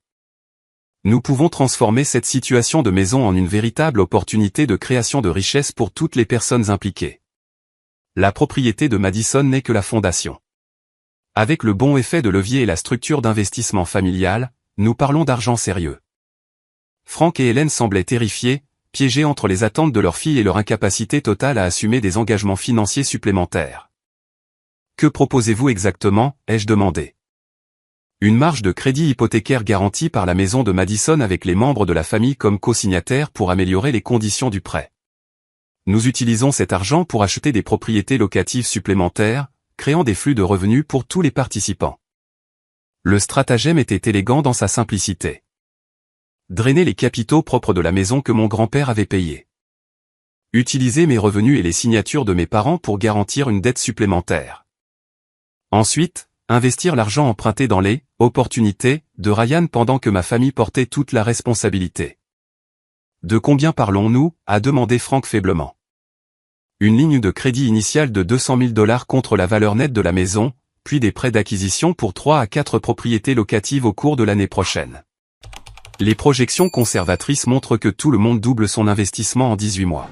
Nous pouvons transformer cette situation de maison en une véritable opportunité de création de richesse pour toutes les personnes impliquées. La propriété de Madison n'est que la fondation. Avec le bon effet de levier et la structure d'investissement familial, nous parlons d'argent sérieux. Franck et Hélène semblaient terrifiés, piégés entre les attentes de leur fille et leur incapacité totale à assumer des engagements financiers supplémentaires. Que proposez-vous exactement, ai-je demandé. Une marge de crédit hypothécaire garantie par la maison de Madison avec les membres de la famille comme co-signataires pour améliorer les conditions du prêt. Nous utilisons cet argent pour acheter des propriétés locatives supplémentaires, créant des flux de revenus pour tous les participants. Le stratagème était élégant dans sa simplicité. Drainer les capitaux propres de la maison que mon grand-père avait payée. Utiliser mes revenus et les signatures de mes parents pour garantir une dette supplémentaire. Ensuite, investir l'argent emprunté dans les « opportunités » de Ryan pendant que ma famille portait toute la responsabilité. De combien parlons-nous, a demandé Franck faiblement. Une ligne de crédit initiale de 200 000 $ contre la valeur nette de la maison, puis des prêts d'acquisition pour 3 à 4 propriétés locatives au cours de l'année prochaine. Les projections conservatrices montrent que tout le monde double son investissement en 18 mois.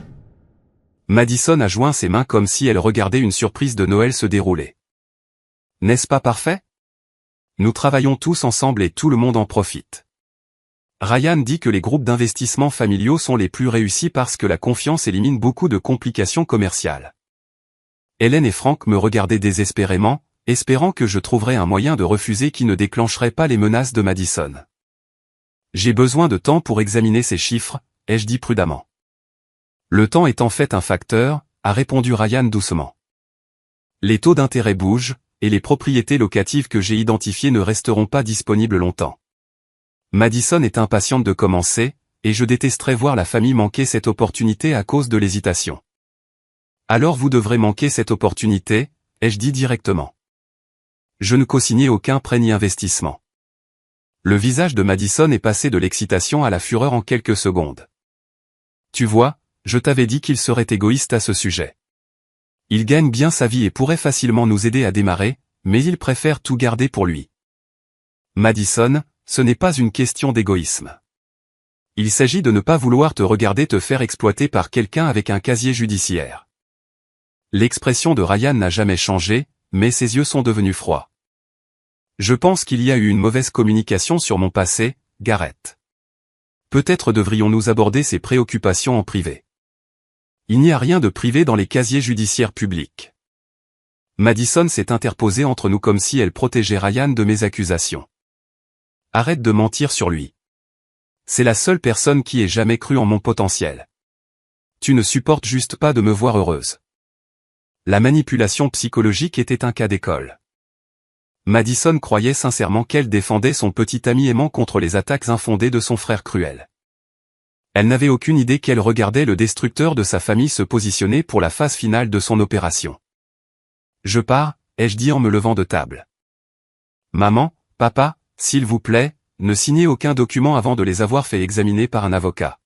Madison a joint ses mains comme si elle regardait une surprise de Noël se dérouler. N'est-ce pas parfait? Nous travaillons tous ensemble et tout le monde en profite. Ryan dit que les groupes d'investissement familiaux sont les plus réussis parce que la confiance élimine beaucoup de complications commerciales. Hélène et Frank me regardaient désespérément, espérant que je trouverais un moyen de refuser qui ne déclencherait pas les menaces de Madison. J'ai besoin de temps pour examiner ces chiffres, ai-je dit prudemment. Le temps est en fait un facteur, a répondu Ryan doucement. Les taux d'intérêt bougent, et les propriétés locatives que j'ai identifiées ne resteront pas disponibles longtemps. Madison est impatiente de commencer, et je détesterais voir la famille manquer cette opportunité à cause de l'hésitation. Alors vous devrez manquer cette opportunité, ai-je dit directement. Je ne co-signais aucun prêt ni investissement. Le visage de Madison est passé de l'excitation à la fureur en quelques secondes. Tu vois, je t'avais dit qu'il serait égoïste à ce sujet. Il gagne bien sa vie et pourrait facilement nous aider à démarrer, mais il préfère tout garder pour lui. Madison, ce n'est pas une question d'égoïsme. Il s'agit de ne pas vouloir te regarder te faire exploiter par quelqu'un avec un casier judiciaire. L'expression de Ryan n'a jamais changé, mais ses yeux sont devenus froids. Je pense qu'il y a eu une mauvaise communication sur mon passé, Garrett. Peut-être devrions-nous aborder ces préoccupations en privé. Il n'y a rien de privé dans les casiers judiciaires publics. Madison s'est interposée entre nous comme si elle protégeait Ryan de mes accusations. Arrête de mentir sur lui. C'est la seule personne qui ait jamais cru en mon potentiel. Tu ne supportes juste pas de me voir heureuse. La manipulation psychologique était un cas d'école. Madison croyait sincèrement qu'elle défendait son petit ami aimant contre les attaques infondées de son frère cruel. Elle n'avait aucune idée qu'elle regardait le destructeur de sa famille se positionner pour la phase finale de son opération. Je pars, ai-je dit en me levant de table. Maman, papa, s'il vous plaît, ne signez aucun document avant de les avoir fait examiner par un avocat.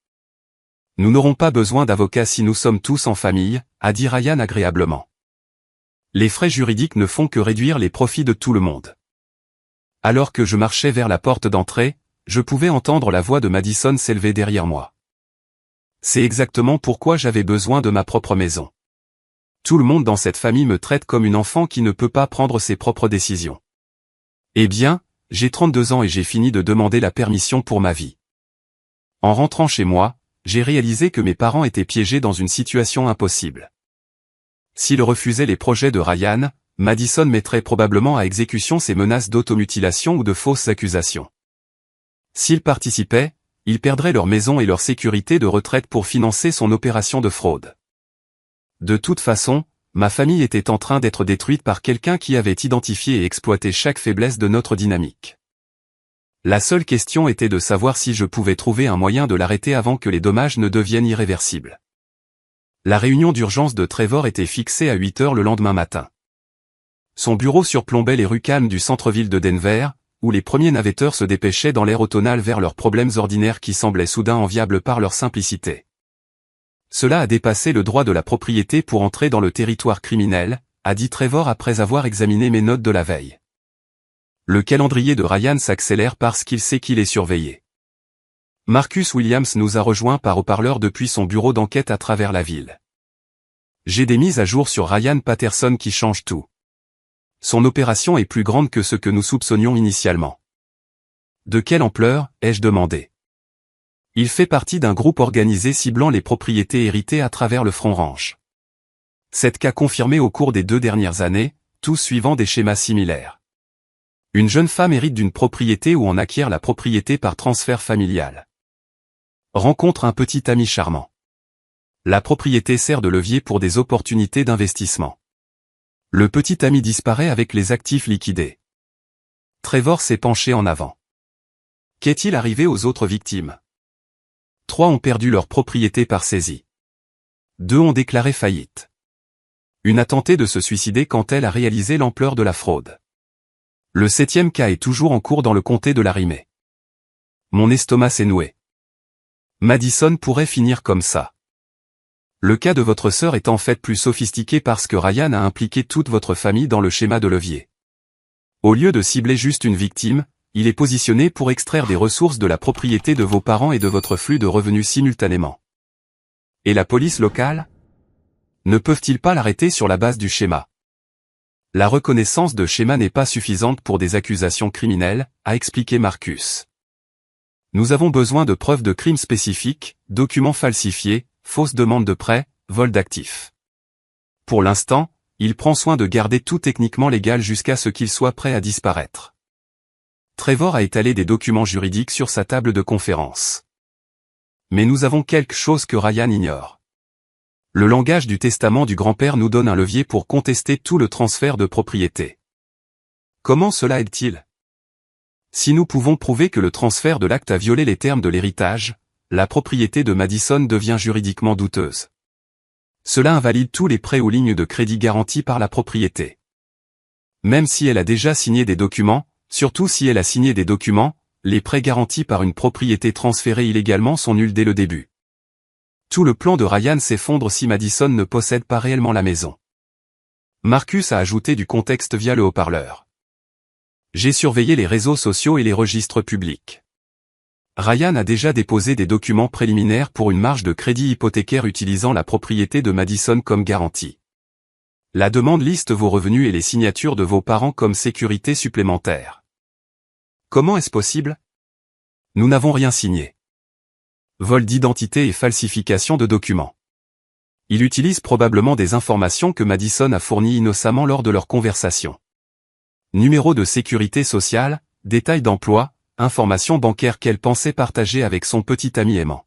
Nous n'aurons pas besoin d'avocat si nous sommes tous en famille, a dit Ryan agréablement. Les frais juridiques ne font que réduire les profits de tout le monde. Alors que je marchais vers la porte d'entrée, je pouvais entendre la voix de Madison s'élever derrière moi. C'est exactement pourquoi j'avais besoin de ma propre maison. Tout le monde dans cette famille me traite comme une enfant qui ne peut pas prendre ses propres décisions. Eh bien, j'ai 32 ans et j'ai fini de demander la permission pour ma vie. En rentrant chez moi, j'ai réalisé que mes parents étaient piégés dans une situation impossible. S'il refusait les projets de Ryan, Madison mettrait probablement à exécution ses menaces d'automutilation ou de fausses accusations. S'il participait, ils perdraient leur maison et leur sécurité de retraite pour financer son opération de fraude. De toute façon, ma famille était en train d'être détruite par quelqu'un qui avait identifié et exploité chaque faiblesse de notre dynamique. La seule question était de savoir si je pouvais trouver un moyen de l'arrêter avant que les dommages ne deviennent irréversibles. La réunion d'urgence de Trevor était fixée à 8 heures le lendemain matin. Son bureau surplombait les rues calmes du centre-ville de Denver, où les premiers navetteurs se dépêchaient dans l'air automnal vers leurs problèmes ordinaires qui semblaient soudain enviables par leur simplicité. Cela a dépassé le droit de la propriété pour entrer dans le territoire criminel, a dit Trevor après avoir examiné mes notes de la veille. Le calendrier de Ryan s'accélère parce qu'il sait qu'il est surveillé. Marcus Williams nous a rejoints par haut-parleur depuis son bureau d'enquête à travers la ville. J'ai des mises à jour sur Ryan Patterson qui changent tout. Son opération est plus grande que ce que nous soupçonnions initialement. De quelle ampleur, ai-je demandé. Il fait partie d'un groupe organisé ciblant les propriétés héritées à travers le Front Ranch. 7 cas confirmés au cours des 2 dernières années, tous suivant des schémas similaires. Une jeune femme hérite d'une propriété ou en acquiert la propriété par transfert familial. Rencontre un petit ami charmant. La propriété sert de levier pour des opportunités d'investissement. Le petit ami disparaît avec les actifs liquidés. Trevor s'est penché en avant. Qu'est-il arrivé aux autres victimes? 3 ont perdu leur propriété par saisie. 2 ont déclaré faillite. Une a tenté de se suicider quand elle a réalisé l'ampleur de la fraude. Le 7e cas est toujours en cours dans le comté de Laramie. Mon estomac s'est noué. Madison pourrait finir comme ça. Le cas de votre sœur est en fait plus sophistiqué parce que Ryan a impliqué toute votre famille dans le schéma de levier. Au lieu de cibler juste une victime, il est positionné pour extraire des ressources de la propriété de vos parents et de votre flux de revenus simultanément. Et la police locale? Ne peuvent-ils pas l'arrêter sur la base du schéma? La reconnaissance de schéma n'est pas suffisante pour des accusations criminelles, a expliqué Marcus. Nous avons besoin de preuves de crimes spécifiques, documents falsifiés, fausses demandes de prêt, vol d'actifs. Pour l'instant, il prend soin de garder tout techniquement légal jusqu'à ce qu'il soit prêt à disparaître. Trevor a étalé des documents juridiques sur sa table de conférence. Mais nous avons quelque chose que Ryan ignore. Le langage du testament du grand-père nous donne un levier pour contester tout le transfert de propriété. Comment cela aide-t-il? Si nous pouvons prouver que le transfert de l'acte a violé les termes de l'héritage, la propriété de Madison devient juridiquement douteuse. Cela invalide tous les prêts ou lignes de crédit garantis par la propriété. Même si elle a déjà signé des documents, surtout si elle a signé des documents, les prêts garantis par une propriété transférée illégalement sont nuls dès le début. Tout le plan de Ryan s'effondre si Madison ne possède pas réellement la maison. Marcus a ajouté du contexte via le haut-parleur. J'ai surveillé les réseaux sociaux et les registres publics. Ryan a déjà déposé des documents préliminaires pour une marge de crédit hypothécaire utilisant la propriété de Madison comme garantie. La demande liste vos revenus et les signatures de vos parents comme sécurité supplémentaire. Comment est-ce possible? Nous n'avons rien signé. Vol d'identité et falsification de documents. Il utilise probablement des informations que Madison a fournies innocemment lors de leur conversation. Numéro de sécurité sociale, détails d'emploi, informations bancaires qu'elle pensait partager avec son petit ami aimant.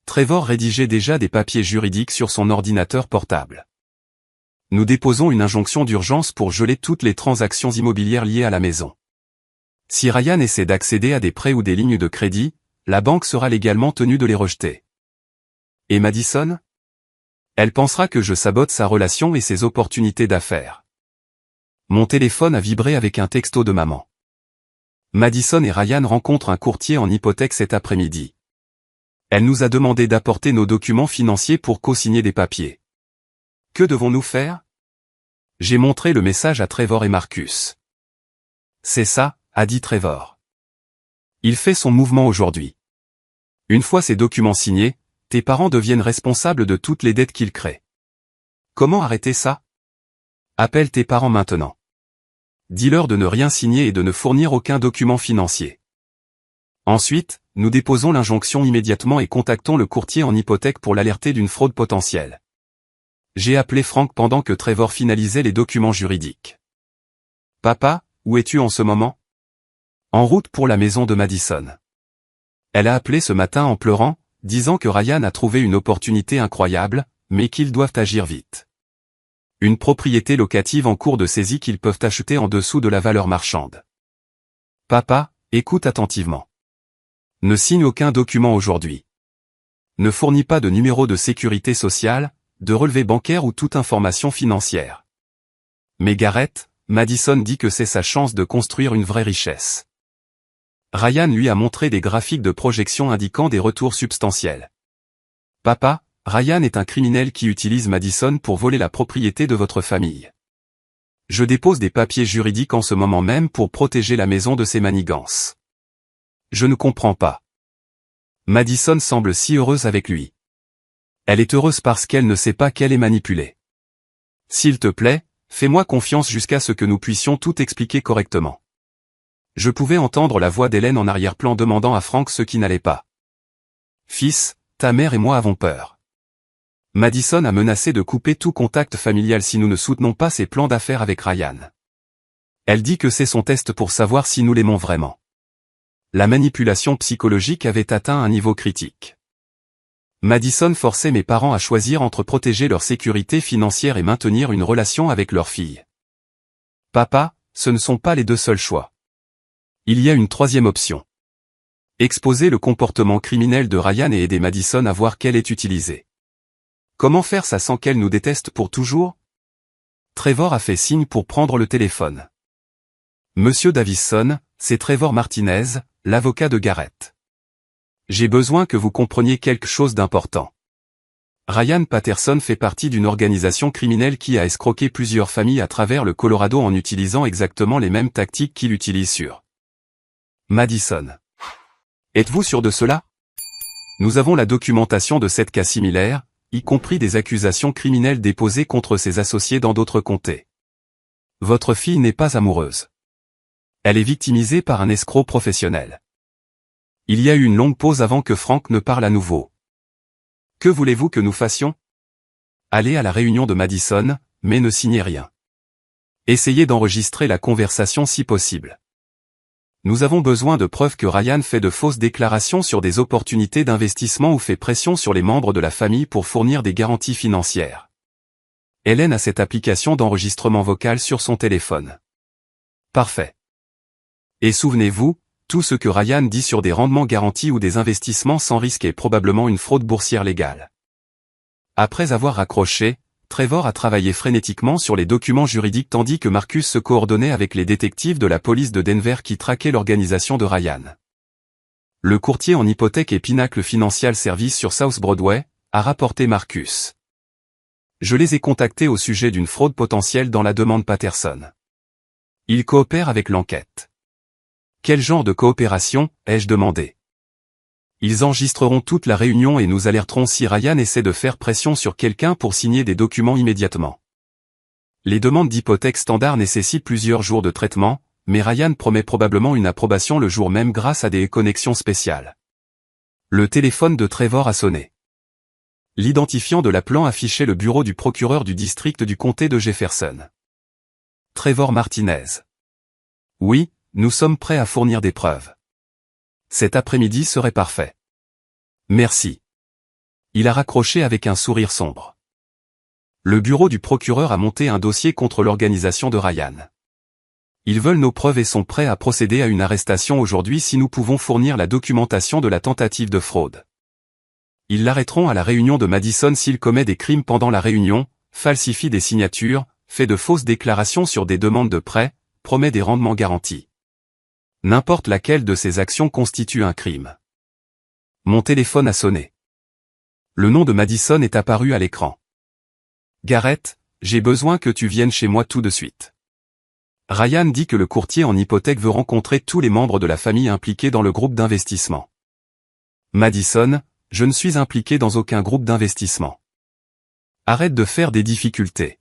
Trevor rédigeait déjà des papiers juridiques sur son ordinateur portable. Nous déposons une injonction d'urgence pour geler toutes les transactions immobilières liées à la maison. Si Ryan essaie d'accéder à des prêts ou des lignes de crédit, la banque sera légalement tenue de les rejeter. Et Madison? Elle pensera que je sabote sa relation et ses opportunités d'affaires. Mon téléphone a vibré avec un texto de maman. Madison et Ryan rencontrent un courtier en hypothèque cet après-midi. Elle nous a demandé d'apporter nos documents financiers pour co-signer des papiers. Que devons-nous faire? J'ai montré le message à Trevor et Marcus. C'est ça, a dit Trevor. Il fait son mouvement aujourd'hui. Une fois ces documents signés, tes parents deviennent responsables de toutes les dettes qu'ils créent. Comment arrêter ça? Appelle tes parents maintenant. Dis-leur de ne rien signer et de ne fournir aucun document financier. Ensuite, nous déposons l'injonction immédiatement et contactons le courtier en hypothèque pour l'alerter d'une fraude potentielle. J'ai appelé Frank pendant que Trevor finalisait les documents juridiques. Papa, où es-tu en ce moment? En route pour la maison de Madison. Elle a appelé ce matin en pleurant, disant que Ryan a trouvé une opportunité incroyable, mais qu'ils doivent agir vite. Une propriété locative en cours de saisie qu'ils peuvent acheter en dessous de la valeur marchande. Papa, écoute attentivement. Ne signe aucun document aujourd'hui. Ne fournis pas de numéro de sécurité sociale, de relevé bancaire ou toute information financière. Mais Garrett, Madison dit que c'est sa chance de construire une vraie richesse. Ryan lui a montré des graphiques de projection indiquant des retours substantiels. Papa, Ryan est un criminel qui utilise Madison pour voler la propriété de votre famille. Je dépose des papiers juridiques en ce moment même pour protéger la maison de ses manigances. Je ne comprends pas. Madison semble si heureuse avec lui. Elle est heureuse parce qu'elle ne sait pas qu'elle est manipulée. S'il te plaît, fais-moi confiance jusqu'à ce que nous puissions tout expliquer correctement. Je pouvais entendre la voix d'Hélène en arrière-plan demandant à Frank ce qui n'allait pas. Fils, ta mère et moi avons peur. Madison a menacé de couper tout contact familial si nous ne soutenons pas ses plans d'affaires avec Ryan. Elle dit que c'est son test pour savoir si nous l'aimons vraiment. La manipulation psychologique avait atteint un niveau critique. Madison forçait mes parents à choisir entre protéger leur sécurité financière et maintenir une relation avec leur fille. Papa, ce ne sont pas les deux seuls choix. Il y a une troisième option. Exposer le comportement criminel de Ryan et aider Madison à voir qu'elle est utilisée. Comment faire ça sans qu'elle nous déteste pour toujours? Trevor a fait signe pour prendre le téléphone. Monsieur Davison, c'est Trevor Martinez, l'avocat de Garrett. J'ai besoin que vous compreniez quelque chose d'important. Ryan Patterson fait partie d'une organisation criminelle qui a escroqué plusieurs familles à travers le Colorado en utilisant exactement les mêmes tactiques qu'il utilise sur Madison. Êtes-vous sûr de cela? Nous avons la documentation de 7 cas similaires, y compris des accusations criminelles déposées contre ses associés dans d'autres comtés. Votre fille n'est pas amoureuse. Elle est victimisée par un escroc professionnel. Il y a eu une longue pause avant que Frank ne parle à nouveau. Que voulez-vous que nous fassions? Allez à la réunion de Madison, mais ne signez rien. Essayez d'enregistrer la conversation si possible. Nous avons besoin de preuves que Ryan fait de fausses déclarations sur des opportunités d'investissement ou fait pression sur les membres de la famille pour fournir des garanties financières. Hélène a cette application d'enregistrement vocal sur son téléphone. Parfait. Et souvenez-vous, tout ce que Ryan dit sur des rendements garantis ou des investissements sans risque est probablement une fraude boursière légale. Après avoir raccroché, Trevor a travaillé frénétiquement sur les documents juridiques tandis que Marcus se coordonnait avec les détectives de la police de Denver qui traquaient l'organisation de Ryan. Le courtier en hypothèque et Pinnacle Financial Services sur South Broadway, a rapporté Marcus. Je les ai contactés au sujet d'une fraude potentielle dans la demande Patterson. Ils coopèrent avec l'enquête. Quel genre de coopération, ai-je demandé. Ils enregistreront toute la réunion et nous alerterons si Ryan essaie de faire pression sur quelqu'un pour signer des documents immédiatement. Les demandes d'hypothèque standard nécessitent plusieurs jours de traitement, mais Ryan promet probablement une approbation le jour même grâce à des connexions spéciales. Le téléphone de Trevor a sonné. L'identifiant de l'appelant affichait le bureau du procureur du district du comté de Jefferson. Trevor Martinez. Oui, nous sommes prêts à fournir des preuves. Cet après-midi serait parfait. Merci. Il a raccroché avec un sourire sombre. Le bureau du procureur a monté un dossier contre l'organisation de Ryan. Ils veulent nos preuves et sont prêts à procéder à une arrestation aujourd'hui si nous pouvons fournir la documentation de la tentative de fraude. Ils l'arrêteront à la réunion de Madison s'il commet des crimes pendant la réunion, falsifie des signatures, fait de fausses déclarations sur des demandes de prêt, promet des rendements garantis. N'importe laquelle de ces actions constitue un crime. Mon téléphone a sonné. Le nom de Madison est apparu à l'écran. Garrett, j'ai besoin que tu viennes chez moi tout de suite. Ryan dit que le courtier en hypothèque veut rencontrer tous les membres de la famille impliqués dans le groupe d'investissement. Madison, je ne suis impliqué dans aucun groupe d'investissement. Arrête de faire des difficultés.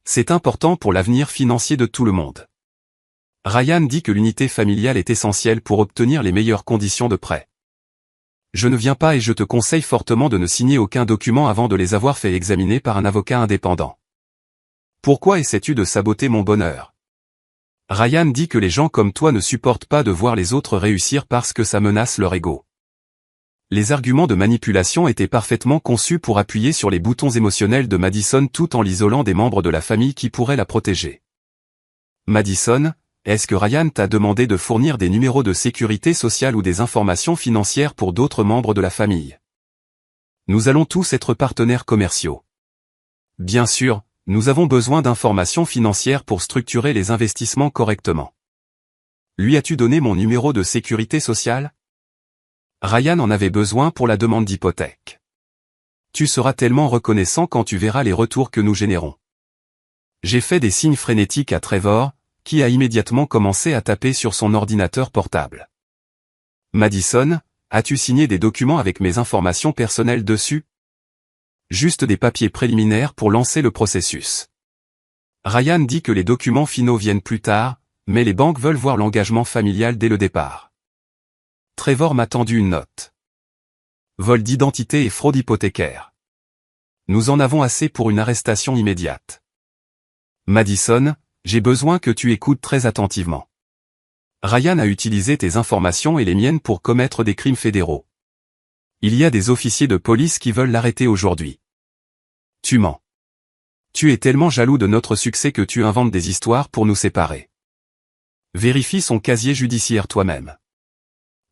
C'est important pour l'avenir financier de tout le monde. Ryan dit que l'unité familiale est essentielle pour obtenir les meilleures conditions de prêt. Je ne viens pas et je te conseille fortement de ne signer aucun document avant de les avoir fait examiner par un avocat indépendant. Pourquoi essaies-tu de saboter mon bonheur? Ryan dit que les gens comme toi ne supportent pas de voir les autres réussir parce que ça menace leur ego. Les arguments de manipulation étaient parfaitement conçus pour appuyer sur les boutons émotionnels de Madison tout en l'isolant des membres de la famille qui pourraient la protéger. Madison, est-ce que Ryan t'a demandé de fournir des numéros de sécurité sociale ou des informations financières pour d'autres membres de la famille? Nous allons tous être partenaires commerciaux. Bien sûr, nous avons besoin d'informations financières pour structurer les investissements correctement. Lui as-tu donné mon numéro de sécurité sociale? Ryan en avait besoin pour la demande d'hypothèque. Tu seras tellement reconnaissant quand tu verras les retours que nous générons. J'ai fait des signes frénétiques à Trevor, qui a immédiatement commencé à taper sur son ordinateur portable. Madison, as-tu signé des documents avec mes informations personnelles dessus? Juste des papiers préliminaires pour lancer le processus. Ryan dit que les documents finaux viennent plus tard, mais les banques veulent voir l'engagement familial dès le départ. Trevor m'a tendu une note. Vol d'identité et fraude hypothécaire. Nous en avons assez pour une arrestation immédiate. Madison, j'ai besoin que tu écoutes très attentivement. Ryan a utilisé tes informations et les miennes pour commettre des crimes fédéraux. Il y a des officiers de police qui veulent l'arrêter aujourd'hui. Tu mens. Tu es tellement jaloux de notre succès que tu inventes des histoires pour nous séparer. Vérifie son casier judiciaire toi-même.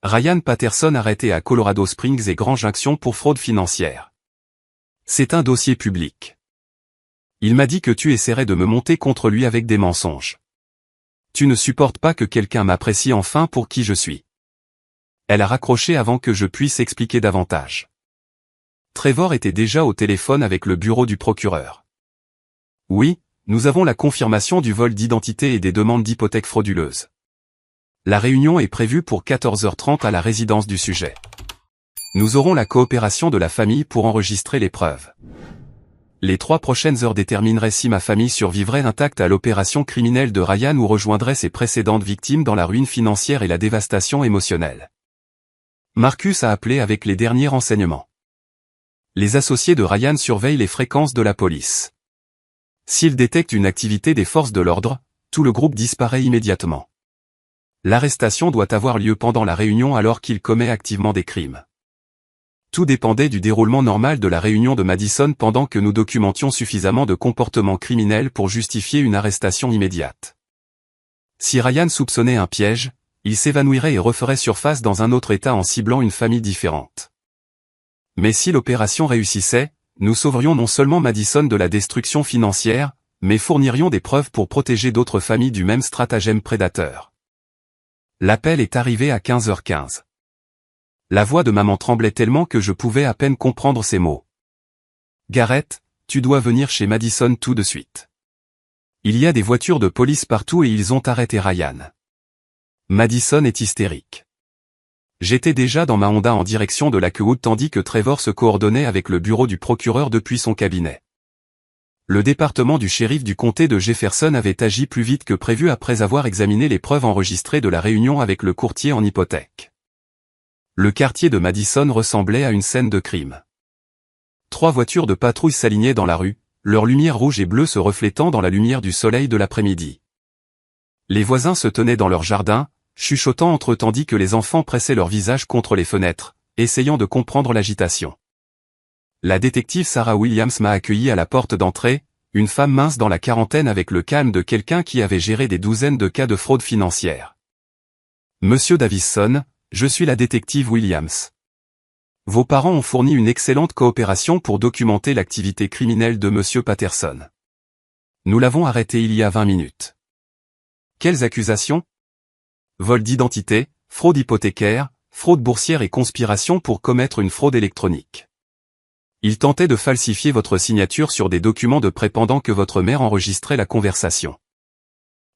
Ryan Patterson arrêté à Colorado Springs et Grand Junction pour fraude financière. C'est un dossier public. Il m'a dit que tu essaierais de me monter contre lui avec des mensonges. Tu ne supportes pas que quelqu'un m'apprécie enfin pour qui je suis. Elle a raccroché avant que je puisse expliquer davantage. Trevor était déjà au téléphone avec le bureau du procureur. Oui, nous avons la confirmation du vol d'identité et des demandes d'hypothèque frauduleuses. La réunion est prévue pour 14h30 à la résidence du sujet. Nous aurons la coopération de la famille pour enregistrer les preuves. Les 3 prochaines heures détermineraient si ma famille survivrait intacte à l'opération criminelle de Ryan ou rejoindrait ses précédentes victimes dans la ruine financière et la dévastation émotionnelle. Marcus a appelé avec les derniers renseignements. Les associés de Ryan surveillent les fréquences de la police. S'ils détectent une activité des forces de l'ordre, tout le groupe disparaît immédiatement. L'arrestation doit avoir lieu pendant la réunion alors qu'il commet activement des crimes. Tout dépendait du déroulement normal de la réunion de Madison pendant que nous documentions suffisamment de comportements criminels pour justifier une arrestation immédiate. Si Ryan soupçonnait un piège, il s'évanouirait et referait surface dans un autre état en ciblant une famille différente. Mais si l'opération réussissait, nous sauverions non seulement Madison de la destruction financière, mais fournirions des preuves pour protéger d'autres familles du même stratagème prédateur. L'appel est arrivé à 15h15. La voix de maman tremblait tellement que je pouvais à peine comprendre ses mots. « Garrett, tu dois venir chez Madison tout de suite. Il y a des voitures de police partout et ils ont arrêté Ryan. » Madison est hystérique. J'étais déjà dans ma Honda en direction de Lakewood tandis que Trevor se coordonnait avec le bureau du procureur depuis son cabinet. Le département du shérif du comté de Jefferson avait agi plus vite que prévu après avoir examiné les preuves enregistrées de la réunion avec le courtier en hypothèque. Le quartier de Madison ressemblait à une scène de crime. 3 voitures de patrouille s'alignaient dans la rue, leurs lumières rouges et bleues se reflétant dans la lumière du soleil de l'après-midi. Les voisins se tenaient dans leur jardin, chuchotant entre eux tandis que les enfants pressaient leur visage contre les fenêtres, essayant de comprendre l'agitation. La détective Sarah Williams m'a accueilli à la porte d'entrée, une femme mince dans la quarantaine avec le calme de quelqu'un qui avait géré des douzaines de cas de fraude financière. « Monsieur Davison, je suis la détective Williams. Vos parents ont fourni une excellente coopération pour documenter l'activité criminelle de Monsieur Patterson. Nous l'avons arrêté il y a 20 minutes. Quelles accusations ? Vol d'identité, fraude hypothécaire, fraude boursière et conspiration pour commettre une fraude électronique. Il tentait de falsifier votre signature sur des documents de prêt pendant que votre mère enregistrait la conversation.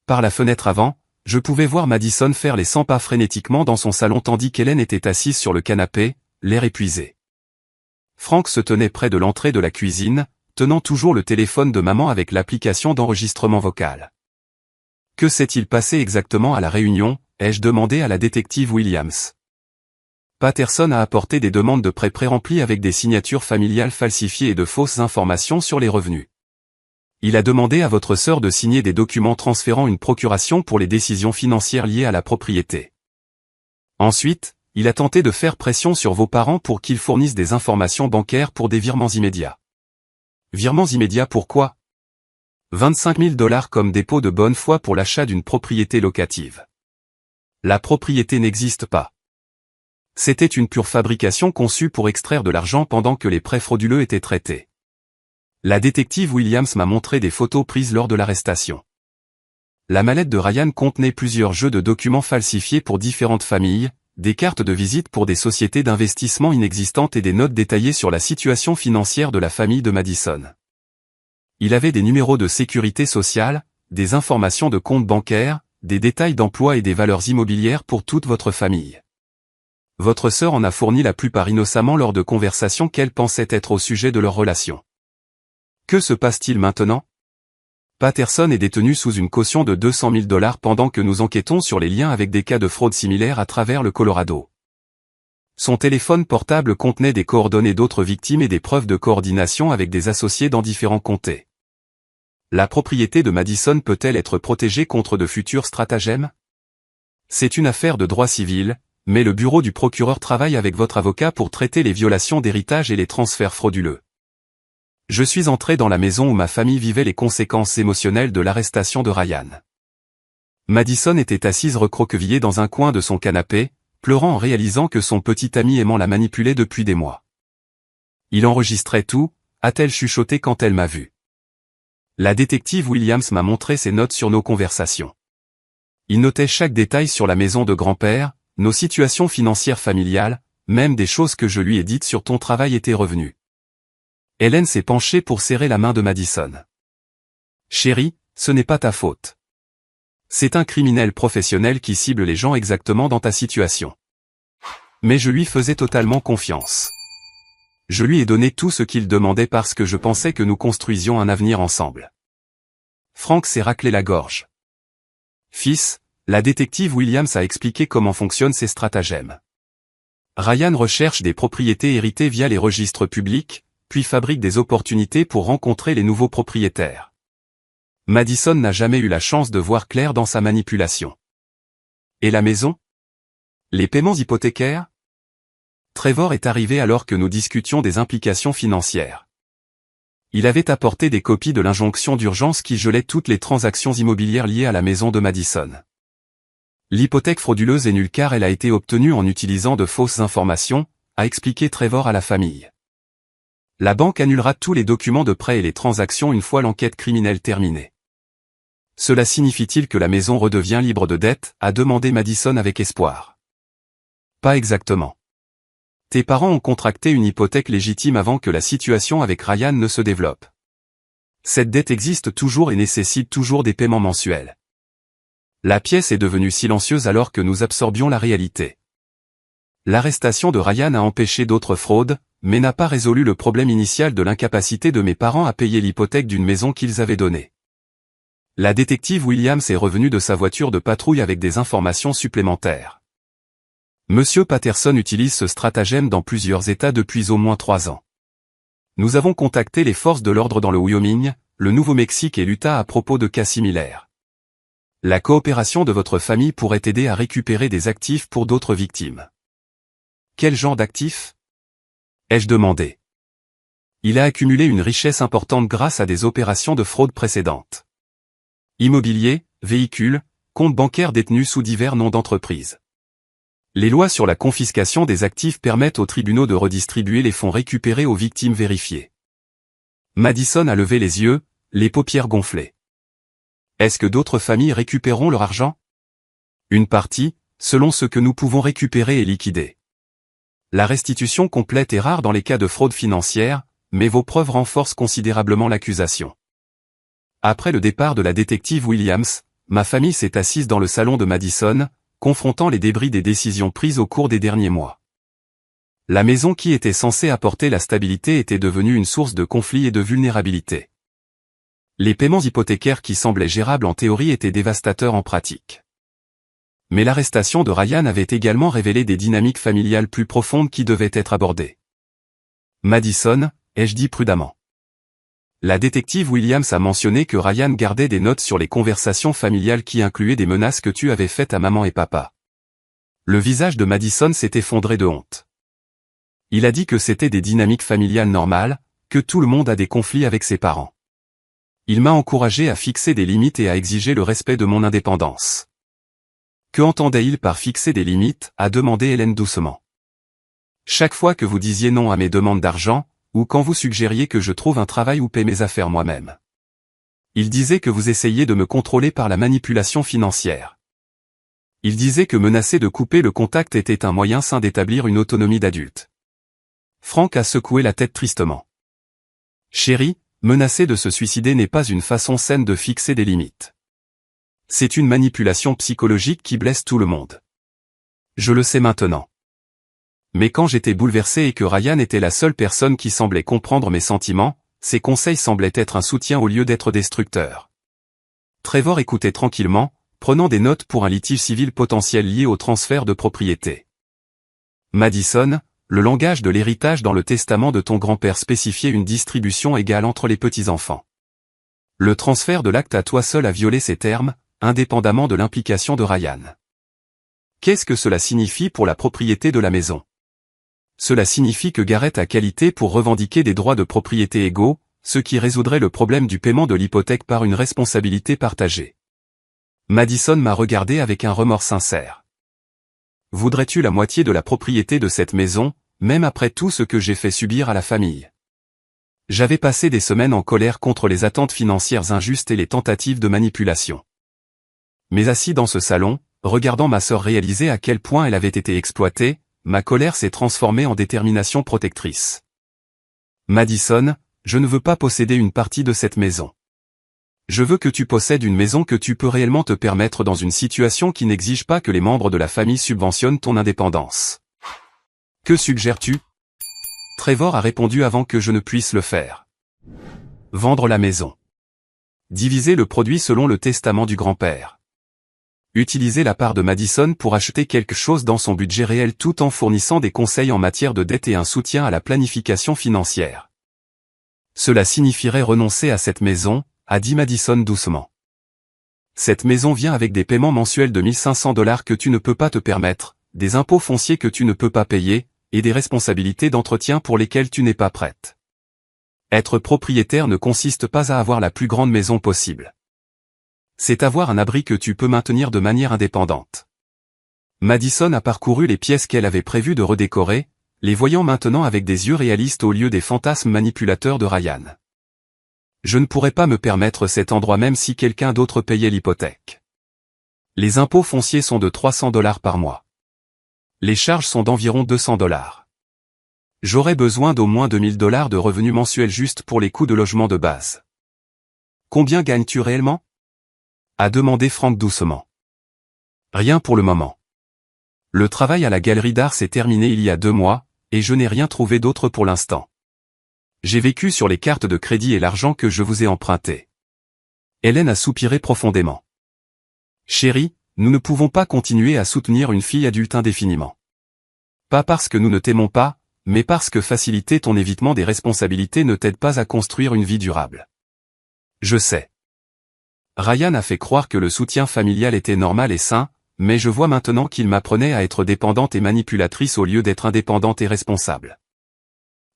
Par la fenêtre avant, je pouvais voir Madison faire les 100 pas frénétiquement dans son salon tandis qu'Hélène était assise sur le canapé, l'air épuisé. Frank se tenait près de l'entrée de la cuisine, tenant toujours le téléphone de maman avec l'application d'enregistrement vocal. Que s'est-il passé exactement à la réunion ? Ai-je demandé à la détective Williams. Patterson a apporté des demandes de prêt pré-remplies avec des signatures familiales falsifiées et de fausses informations sur les revenus. Il a demandé à votre sœur de signer des documents transférant une procuration pour les décisions financières liées à la propriété. Ensuite, il a tenté de faire pression sur vos parents pour qu'ils fournissent des informations bancaires pour des virements immédiats. Virements immédiats pourquoi ? 25 000 $ comme dépôt de bonne foi pour l'achat d'une propriété locative. La propriété n'existe pas. C'était une pure fabrication conçue pour extraire de l'argent pendant que les prêts frauduleux étaient traités. La détective Williams m'a montré des photos prises lors de l'arrestation. La mallette de Ryan contenait plusieurs jeux de documents falsifiés pour différentes familles, des cartes de visite pour des sociétés d'investissement inexistantes et des notes détaillées sur la situation financière de la famille de Madison. Il avait des numéros de sécurité sociale, des informations de comptes bancaires, des détails d'emploi et des valeurs immobilières pour toute votre famille. Votre sœur en a fourni la plupart innocemment lors de conversations qu'elle pensait être au sujet de leur relation. Que se passe-t-il maintenant ? Patterson est détenu sous une caution de 200 000 $ pendant que nous enquêtons sur les liens avec des cas de fraude similaires à travers le Colorado. Son téléphone portable contenait des coordonnées d'autres victimes et des preuves de coordination avec des associés dans différents comtés. La propriété de Madison peut-elle être protégée contre de futurs stratagèmes ? C'est une affaire de droit civil, mais le bureau du procureur travaille avec votre avocat pour traiter les violations d'héritage et les transferts frauduleux. Je suis entré dans la maison où ma famille vivait les conséquences émotionnelles de l'arrestation de Ryan. Madison était assise recroquevillée dans un coin de son canapé, pleurant en réalisant que son petit ami aimant la manipulait depuis des mois. Il enregistrait tout, a-t-elle chuchoté quand elle m'a vu. La détective Williams m'a montré ses notes sur nos conversations. Il notait chaque détail sur la maison de grand-père, nos situations financières familiales, même des choses que je lui ai dites sur ton travail et tes revenus. Hélène s'est penchée pour serrer la main de Madison. Chérie, ce n'est pas ta faute. C'est un criminel professionnel qui cible les gens exactement dans ta situation. Mais je lui faisais totalement confiance. Je lui ai donné tout ce qu'il demandait parce que je pensais que nous construisions un avenir ensemble. Frank s'est raclé la gorge. Fils, la détective Williams a expliqué comment fonctionnent ces stratagèmes. Ryan recherche des propriétés héritées via les registres publics, puis fabrique des opportunités pour rencontrer les nouveaux propriétaires. Madison n'a jamais eu la chance de voir clair dans sa manipulation. Et la maison? Les paiements hypothécaires? Trevor est arrivé alors que nous discutions des implications financières. Il avait apporté des copies de l'injonction d'urgence qui gelait toutes les transactions immobilières liées à la maison de Madison. L'hypothèque frauduleuse est nulle car elle a été obtenue en utilisant de fausses informations, a expliqué Trevor à la famille. La banque annulera tous les documents de prêt et les transactions une fois l'enquête criminelle terminée. Cela signifie-t-il que la maison redevient libre de dettes, a demandé Madison avec espoir. Pas exactement. Tes parents ont contracté une hypothèque légitime avant que la situation avec Ryan ne se développe. Cette dette existe toujours et nécessite toujours des paiements mensuels. La pièce est devenue silencieuse alors que nous absorbions la réalité. L'arrestation de Ryan a empêché d'autres fraudes, mais n'a pas résolu le problème initial de l'incapacité de mes parents à payer l'hypothèque d'une maison qu'ils avaient donnée. La détective Williams est revenue de sa voiture de patrouille avec des informations supplémentaires. Monsieur Patterson utilise ce stratagème dans plusieurs États depuis au moins 3 ans. Nous avons contacté les forces de l'ordre dans le Wyoming, le Nouveau-Mexique et l'Utah à propos de cas similaires. La coopération de votre famille pourrait aider à récupérer des actifs pour d'autres victimes. Quel genre d'actifs? Ai-je demandé. Il a accumulé une richesse importante grâce à des opérations de fraude précédentes. Immobilier, véhicules, comptes bancaires détenus sous divers noms d'entreprises. Les lois sur la confiscation des actifs permettent aux tribunaux de redistribuer les fonds récupérés aux victimes vérifiées. Madison a levé les yeux, les paupières gonflées. Est-ce que d'autres familles récupéreront leur argent? Une partie, selon ce que nous pouvons récupérer et liquider. La restitution complète est rare dans les cas de fraude financière, mais vos preuves renforcent considérablement l'accusation. Après le départ de la détective Williams, ma famille s'est assise dans le salon de Madison, confrontant les débris des décisions prises au cours des derniers mois. La maison qui était censée apporter la stabilité était devenue une source de conflits et de vulnérabilité. Les paiements hypothécaires qui semblaient gérables en théorie étaient dévastateurs en pratique. Mais l'arrestation de Ryan avait également révélé des dynamiques familiales plus profondes qui devaient être abordées. Madison, ai-je dit prudemment. La détective Williams a mentionné que Ryan gardait des notes sur les conversations familiales qui incluaient des menaces que tu avais faites à maman et papa. Le visage de Madison s'est effondré de honte. Il a dit que c'était des dynamiques familiales normales, que tout le monde a des conflits avec ses parents. Il m'a encouragé à fixer des limites et à exiger le respect de mon indépendance. Que entendait-il par fixer des limites, a demandé Hélène doucement. Chaque fois que vous disiez non à mes demandes d'argent, ou quand vous suggériez que je trouve un travail ou paie mes affaires moi-même. Il disait que vous essayiez de me contrôler par la manipulation financière. Il disait que menacer de couper le contact était un moyen sain d'établir une autonomie d'adulte. Frank a secoué la tête tristement. Chérie, menacer de se suicider n'est pas une façon saine de fixer des limites. C'est une manipulation psychologique qui blesse tout le monde. Je le sais maintenant. Mais quand j'étais bouleversé et que Ryan était la seule personne qui semblait comprendre mes sentiments, ses conseils semblaient être un soutien au lieu d'être destructeurs. Trevor écoutait tranquillement, prenant des notes pour un litige civil potentiel lié au transfert de propriété. Madison, le langage de l'héritage dans le testament de ton grand-père spécifiait une distribution égale entre les petits-enfants. Le transfert de l'acte à toi seul a violé ces termes, indépendamment de l'implication de Ryan. Qu'est-ce que cela signifie pour la propriété de la maison? Cela signifie que Garrett a qualité pour revendiquer des droits de propriété égaux, ce qui résoudrait le problème du paiement de l'hypothèque par une responsabilité partagée. Madison m'a regardé avec un remords sincère. Voudrais-tu la moitié de la propriété de cette maison, même après tout ce que j'ai fait subir à la famille? J'avais passé des semaines en colère contre les attentes financières injustes et les tentatives de manipulation. Mais assis dans ce salon, regardant ma sœur réaliser à quel point elle avait été exploitée, ma colère s'est transformée en détermination protectrice. Madison, je ne veux pas posséder une partie de cette maison. Je veux que tu possèdes une maison que tu peux réellement te permettre dans une situation qui n'exige pas que les membres de la famille subventionnent ton indépendance. Que suggères-tu? Trevor a répondu avant que je ne puisse le faire. Vendre la maison. Diviser le produit selon le testament du grand-père. Utiliser la part de Madison pour acheter quelque chose dans son budget réel tout en fournissant des conseils en matière de dette et un soutien à la planification financière. Cela signifierait renoncer à cette maison, a dit Madison doucement. Cette maison vient avec des paiements mensuels de $1 500 que tu ne peux pas te permettre, des impôts fonciers que tu ne peux pas payer, et des responsabilités d'entretien pour lesquelles tu n'es pas prête. Être propriétaire ne consiste pas à avoir la plus grande maison possible. C'est avoir un abri que tu peux maintenir de manière indépendante. Madison a parcouru les pièces qu'elle avait prévu de redécorer, les voyant maintenant avec des yeux réalistes au lieu des fantasmes manipulateurs de Ryan. Je ne pourrais pas me permettre cet endroit même si quelqu'un d'autre payait l'hypothèque. Les impôts fonciers sont de $300 par mois. Les charges sont d'environ $200. J'aurais besoin d'au moins $2000 de revenus mensuels juste pour les coûts de logement de base. Combien gagnes-tu réellement? A demandé Frank doucement. Rien pour le moment. Le travail à la galerie d'art s'est terminé il y a 2 mois, et je n'ai rien trouvé d'autre pour l'instant. J'ai vécu sur les cartes de crédit et l'argent que je vous ai emprunté. Hélène a soupiré profondément. Chérie, nous ne pouvons pas continuer à soutenir une fille adulte indéfiniment. Pas parce que nous ne t'aimons pas, mais parce que faciliter ton évitement des responsabilités ne t'aide pas à construire une vie durable. Je sais. Ryan a fait croire que le soutien familial était normal et sain, mais je vois maintenant qu'il m'apprenait à être dépendante et manipulatrice au lieu d'être indépendante et responsable.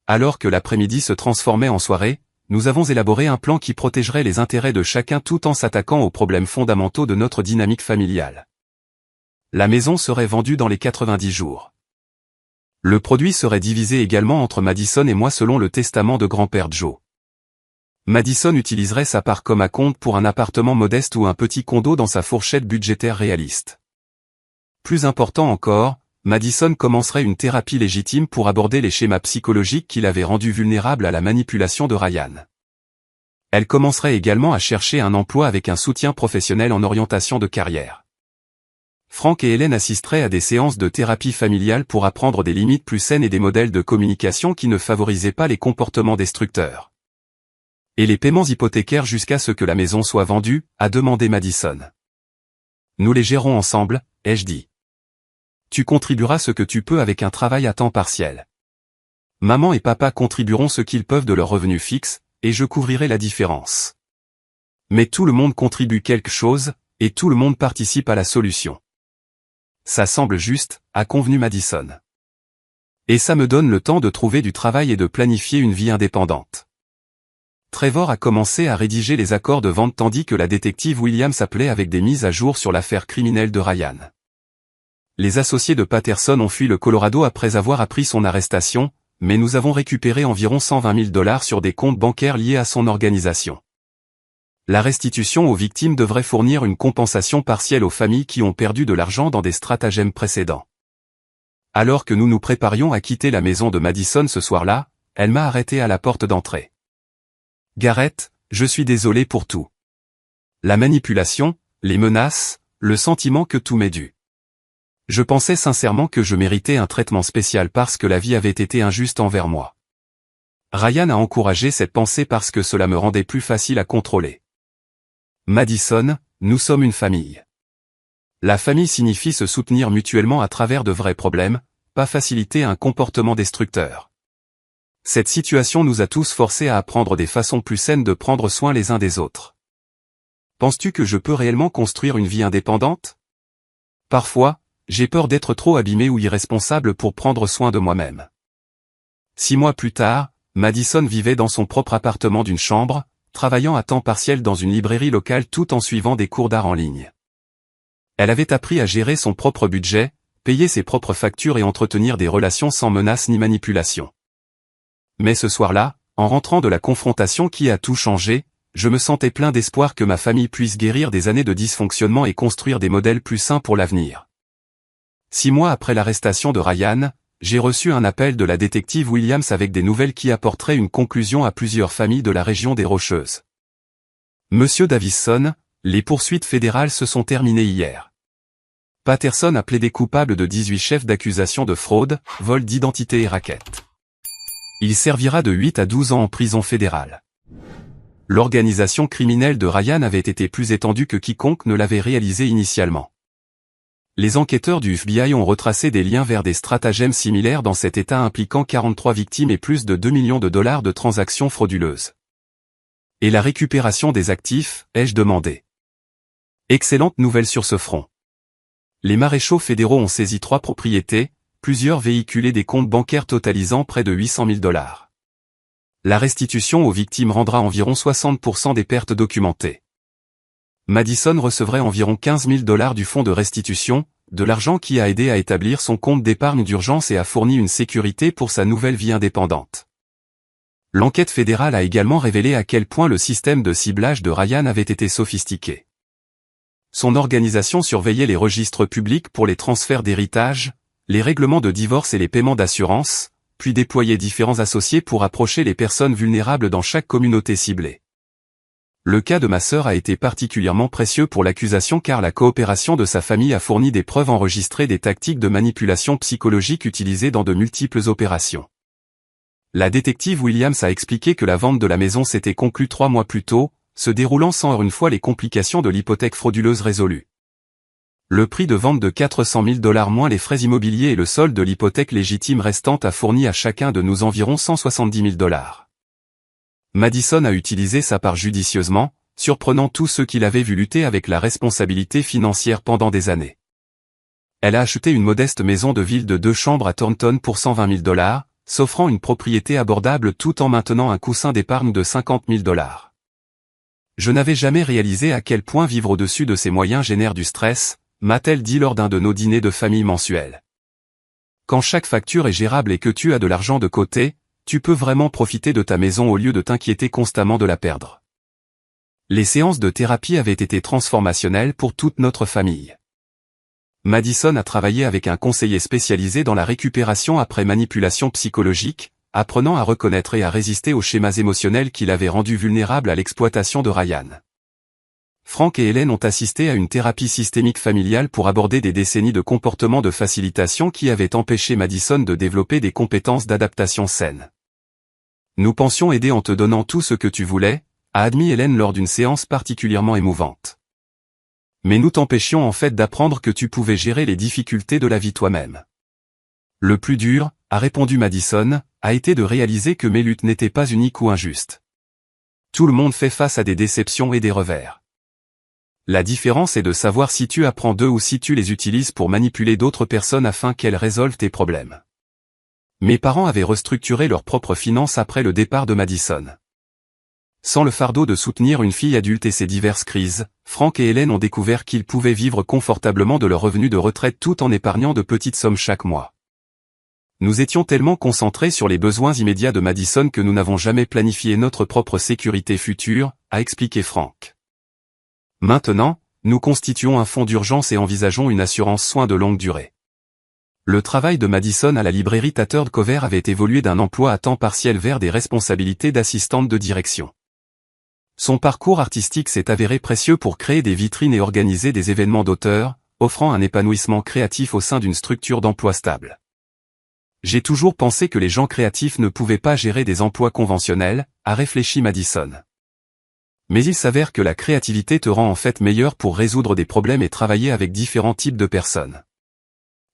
Alors que l'après-midi se transformait en soirée, nous avons élaboré un plan qui protégerait les intérêts de chacun tout en s'attaquant aux problèmes fondamentaux de notre dynamique familiale. La maison serait vendue dans les 90 jours. Le produit serait divisé également entre Madison et moi selon le testament de grand-père Joe. Madison utiliserait sa part comme acompte pour un appartement modeste ou un petit condo dans sa fourchette budgétaire réaliste. Plus important encore, Madison commencerait une thérapie légitime pour aborder les schémas psychologiques qui l'avaient rendu vulnérable à la manipulation de Ryan. Elle commencerait également à chercher un emploi avec un soutien professionnel en orientation de carrière. Frank et Hélène assisteraient à des séances de thérapie familiale pour apprendre des limites plus saines et des modèles de communication qui ne favorisaient pas les comportements destructeurs. Et les paiements hypothécaires jusqu'à ce que la maison soit vendue, a demandé Madison. Nous les gérons ensemble, ai-je dit. Tu contribueras ce que tu peux avec un travail à temps partiel. Maman et papa contribueront ce qu'ils peuvent de leur revenu fixe, et je couvrirai la différence. Mais tout le monde contribue quelque chose, et tout le monde participe à la solution. Ça semble juste, a convenu Madison. Et ça me donne le temps de trouver du travail et de planifier une vie indépendante. Trevor a commencé à rédiger les accords de vente tandis que la détective Williams appelait avec des mises à jour sur l'affaire criminelle de Ryan. Les associés de Patterson ont fui le Colorado après avoir appris son arrestation, mais nous avons récupéré environ $120 000 sur des comptes bancaires liés à son organisation. La restitution aux victimes devrait fournir une compensation partielle aux familles qui ont perdu de l'argent dans des stratagèmes précédents. Alors que nous nous préparions à quitter la maison de Madison ce soir-là, elle m'a arrêté à la porte d'entrée. Garrett, je suis désolé pour tout. La manipulation, les menaces, le sentiment que tout m'est dû. Je pensais sincèrement que je méritais un traitement spécial parce que la vie avait été injuste envers moi. Ryan a encouragé cette pensée parce que cela me rendait plus facile à contrôler. Madison, nous sommes une famille. La famille signifie se soutenir mutuellement à travers de vrais problèmes, pas faciliter un comportement destructeur. Cette situation nous a tous forcés à apprendre des façons plus saines de prendre soin les uns des autres. Penses-tu que je peux réellement construire une vie indépendante? Parfois, j'ai peur d'être trop abîmé ou irresponsable pour prendre soin de moi-même. 6 mois plus tard, Madison vivait dans son propre appartement d'une chambre, travaillant à temps partiel dans une librairie locale tout en suivant des cours d'art en ligne. Elle avait appris à gérer son propre budget, payer ses propres factures et entretenir des relations sans menace ni manipulation. Mais ce soir-là, en rentrant de la confrontation qui a tout changé, je me sentais plein d'espoir que ma famille puisse guérir des années de dysfonctionnement et construire des modèles plus sains pour l'avenir. 6 mois après l'arrestation de Ryan, j'ai reçu un appel de la détective Williams avec des nouvelles qui apporteraient une conclusion à plusieurs familles de la région des Rocheuses. Monsieur Davison, les poursuites fédérales se sont terminées hier. Patterson a plaidé coupable de 18 chefs d'accusation de fraude, vol d'identité et racket. Il servira de 8 à 12 ans en prison fédérale. L'organisation criminelle de Ryan avait été plus étendue que quiconque ne l'avait réalisé initialement. Les enquêteurs du FBI ont retracé des liens vers des stratagèmes similaires dans cet État impliquant 43 victimes et plus de 2 millions de dollars de transactions frauduleuses. Et la récupération des actifs, ai-je demandé. Excellente nouvelle sur ce front. Les maréchaux fédéraux ont saisi 3 propriétés, plusieurs véhicules et des comptes bancaires totalisant près de 800 000 dollars. La restitution aux victimes rendra environ 60% des pertes documentées. Madison recevrait environ 15 000 dollars du fonds de restitution, de l'argent qui a aidé à établir son compte d'épargne d'urgence et a fourni une sécurité pour sa nouvelle vie indépendante. L'enquête fédérale a également révélé à quel point le système de ciblage de Ryan avait été sophistiqué. Son organisation surveillait les registres publics pour les transferts d'héritage, les règlements de divorce et les paiements d'assurance, puis déployait différents associés pour approcher les personnes vulnérables dans chaque communauté ciblée. Le cas de ma sœur a été particulièrement précieux pour l'accusation car la coopération de sa famille a fourni des preuves enregistrées des tactiques de manipulation psychologique utilisées dans de multiples opérations. La détective Williams a expliqué que la vente de la maison s'était conclue 3 mois plus tôt, se déroulant sans une fois les complications de l'hypothèque frauduleuse résolue. Le prix de vente de 400 000 dollars moins les frais immobiliers et le solde de l'hypothèque légitime restante a fourni à chacun de nous environ 170 000 dollars. Madison a utilisé sa part judicieusement, surprenant tous ceux qui l'avaient vu lutter avec la responsabilité financière pendant des années. Elle a acheté une modeste maison de ville de 2 chambres à Thornton pour 120 000 dollars, s'offrant une propriété abordable tout en maintenant un coussin d'épargne de 50 000 dollars. Je n'avais jamais réalisé à quel point vivre au-dessus de ses moyens génère du stress, m'a-t-elle dit lors d'un de nos dîners de famille mensuels. Quand chaque facture est gérable et que tu as de l'argent de côté, tu peux vraiment profiter de ta maison au lieu de t'inquiéter constamment de la perdre. Les séances de thérapie avaient été transformationnelles pour toute notre famille. Madison a travaillé avec un conseiller spécialisé dans la récupération après manipulation psychologique, apprenant à reconnaître et à résister aux schémas émotionnels qui l'avaient rendu vulnérable à l'exploitation de Ryan. Frank et Hélène ont assisté à une thérapie systémique familiale pour aborder des décennies de comportements de facilitation qui avaient empêché Madison de développer des compétences d'adaptation saines. Nous pensions aider en te donnant tout ce que tu voulais, a admis Hélène lors d'une séance particulièrement émouvante. Mais nous t'empêchions en fait d'apprendre que tu pouvais gérer les difficultés de la vie toi-même. Le plus dur, a répondu Madison, a été de réaliser que mes luttes n'étaient pas uniques ou injustes. Tout le monde fait face à des déceptions et des revers. La différence est de savoir si tu apprends d'eux ou si tu les utilises pour manipuler d'autres personnes afin qu'elles résolvent tes problèmes. Mes parents avaient restructuré leurs propres finances après le départ de Madison. Sans le fardeau de soutenir une fille adulte et ses diverses crises, Frank et Hélène ont découvert qu'ils pouvaient vivre confortablement de leurs revenus de retraite tout en épargnant de petites sommes chaque mois. Nous étions tellement concentrés sur les besoins immédiats de Madison que nous n'avons jamais planifié notre propre sécurité future, a expliqué Frank. Maintenant, nous constituons un fonds d'urgence et envisageons une assurance soins de longue durée. Le travail de Madison à la librairie Tattered Cover avait évolué d'un emploi à temps partiel vers des responsabilités d'assistante de direction. Son parcours artistique s'est avéré précieux pour créer des vitrines et organiser des événements d'auteurs, offrant un épanouissement créatif au sein d'une structure d'emploi stable. J'ai toujours pensé que les gens créatifs ne pouvaient pas gérer des emplois conventionnels, a réfléchi Madison. Mais il s'avère que la créativité te rend en fait meilleur pour résoudre des problèmes et travailler avec différents types de personnes.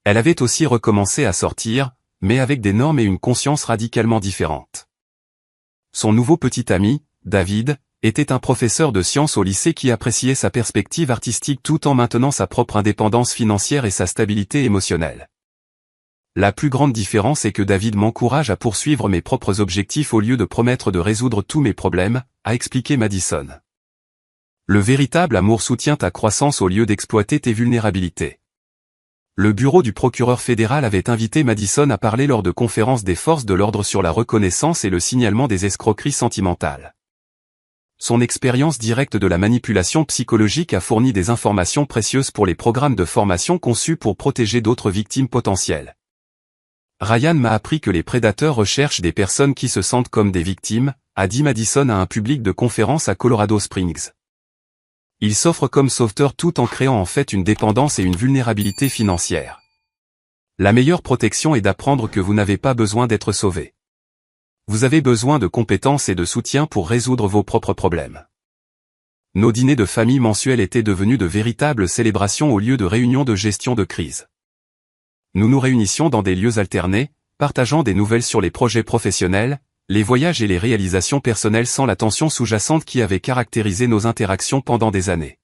Elle avait aussi recommencé à sortir, mais avec des normes et une conscience radicalement différentes. Son nouveau petit ami, David, était un professeur de sciences au lycée qui appréciait sa perspective artistique tout en maintenant sa propre indépendance financière et sa stabilité émotionnelle. La plus grande différence est que David m'encourage à poursuivre mes propres objectifs au lieu de promettre de résoudre tous mes problèmes, a expliqué Madison. Le véritable amour soutient ta croissance au lieu d'exploiter tes vulnérabilités. Le bureau du procureur fédéral avait invité Madison à parler lors de conférences des forces de l'ordre sur la reconnaissance et le signalement des escroqueries sentimentales. Son expérience directe de la manipulation psychologique a fourni des informations précieuses pour les programmes de formation conçus pour protéger d'autres victimes potentielles. Ryan m'a appris que les prédateurs recherchent des personnes qui se sentent comme des victimes, a dit Madison à un public de conférence à Colorado Springs. Il s'offre comme sauveteur tout en créant en fait une dépendance et une vulnérabilité financière. La meilleure protection est d'apprendre que vous n'avez pas besoin d'être sauvé. Vous avez besoin de compétences et de soutien pour résoudre vos propres problèmes. Nos dîners de famille mensuels étaient devenus de véritables célébrations au lieu de réunions de gestion de crise. Nous nous réunissions dans des lieux alternés, partageant des nouvelles sur les projets professionnels, les voyages et les réalisations personnelles sans la tension sous-jacente qui avait caractérisé nos interactions pendant des années.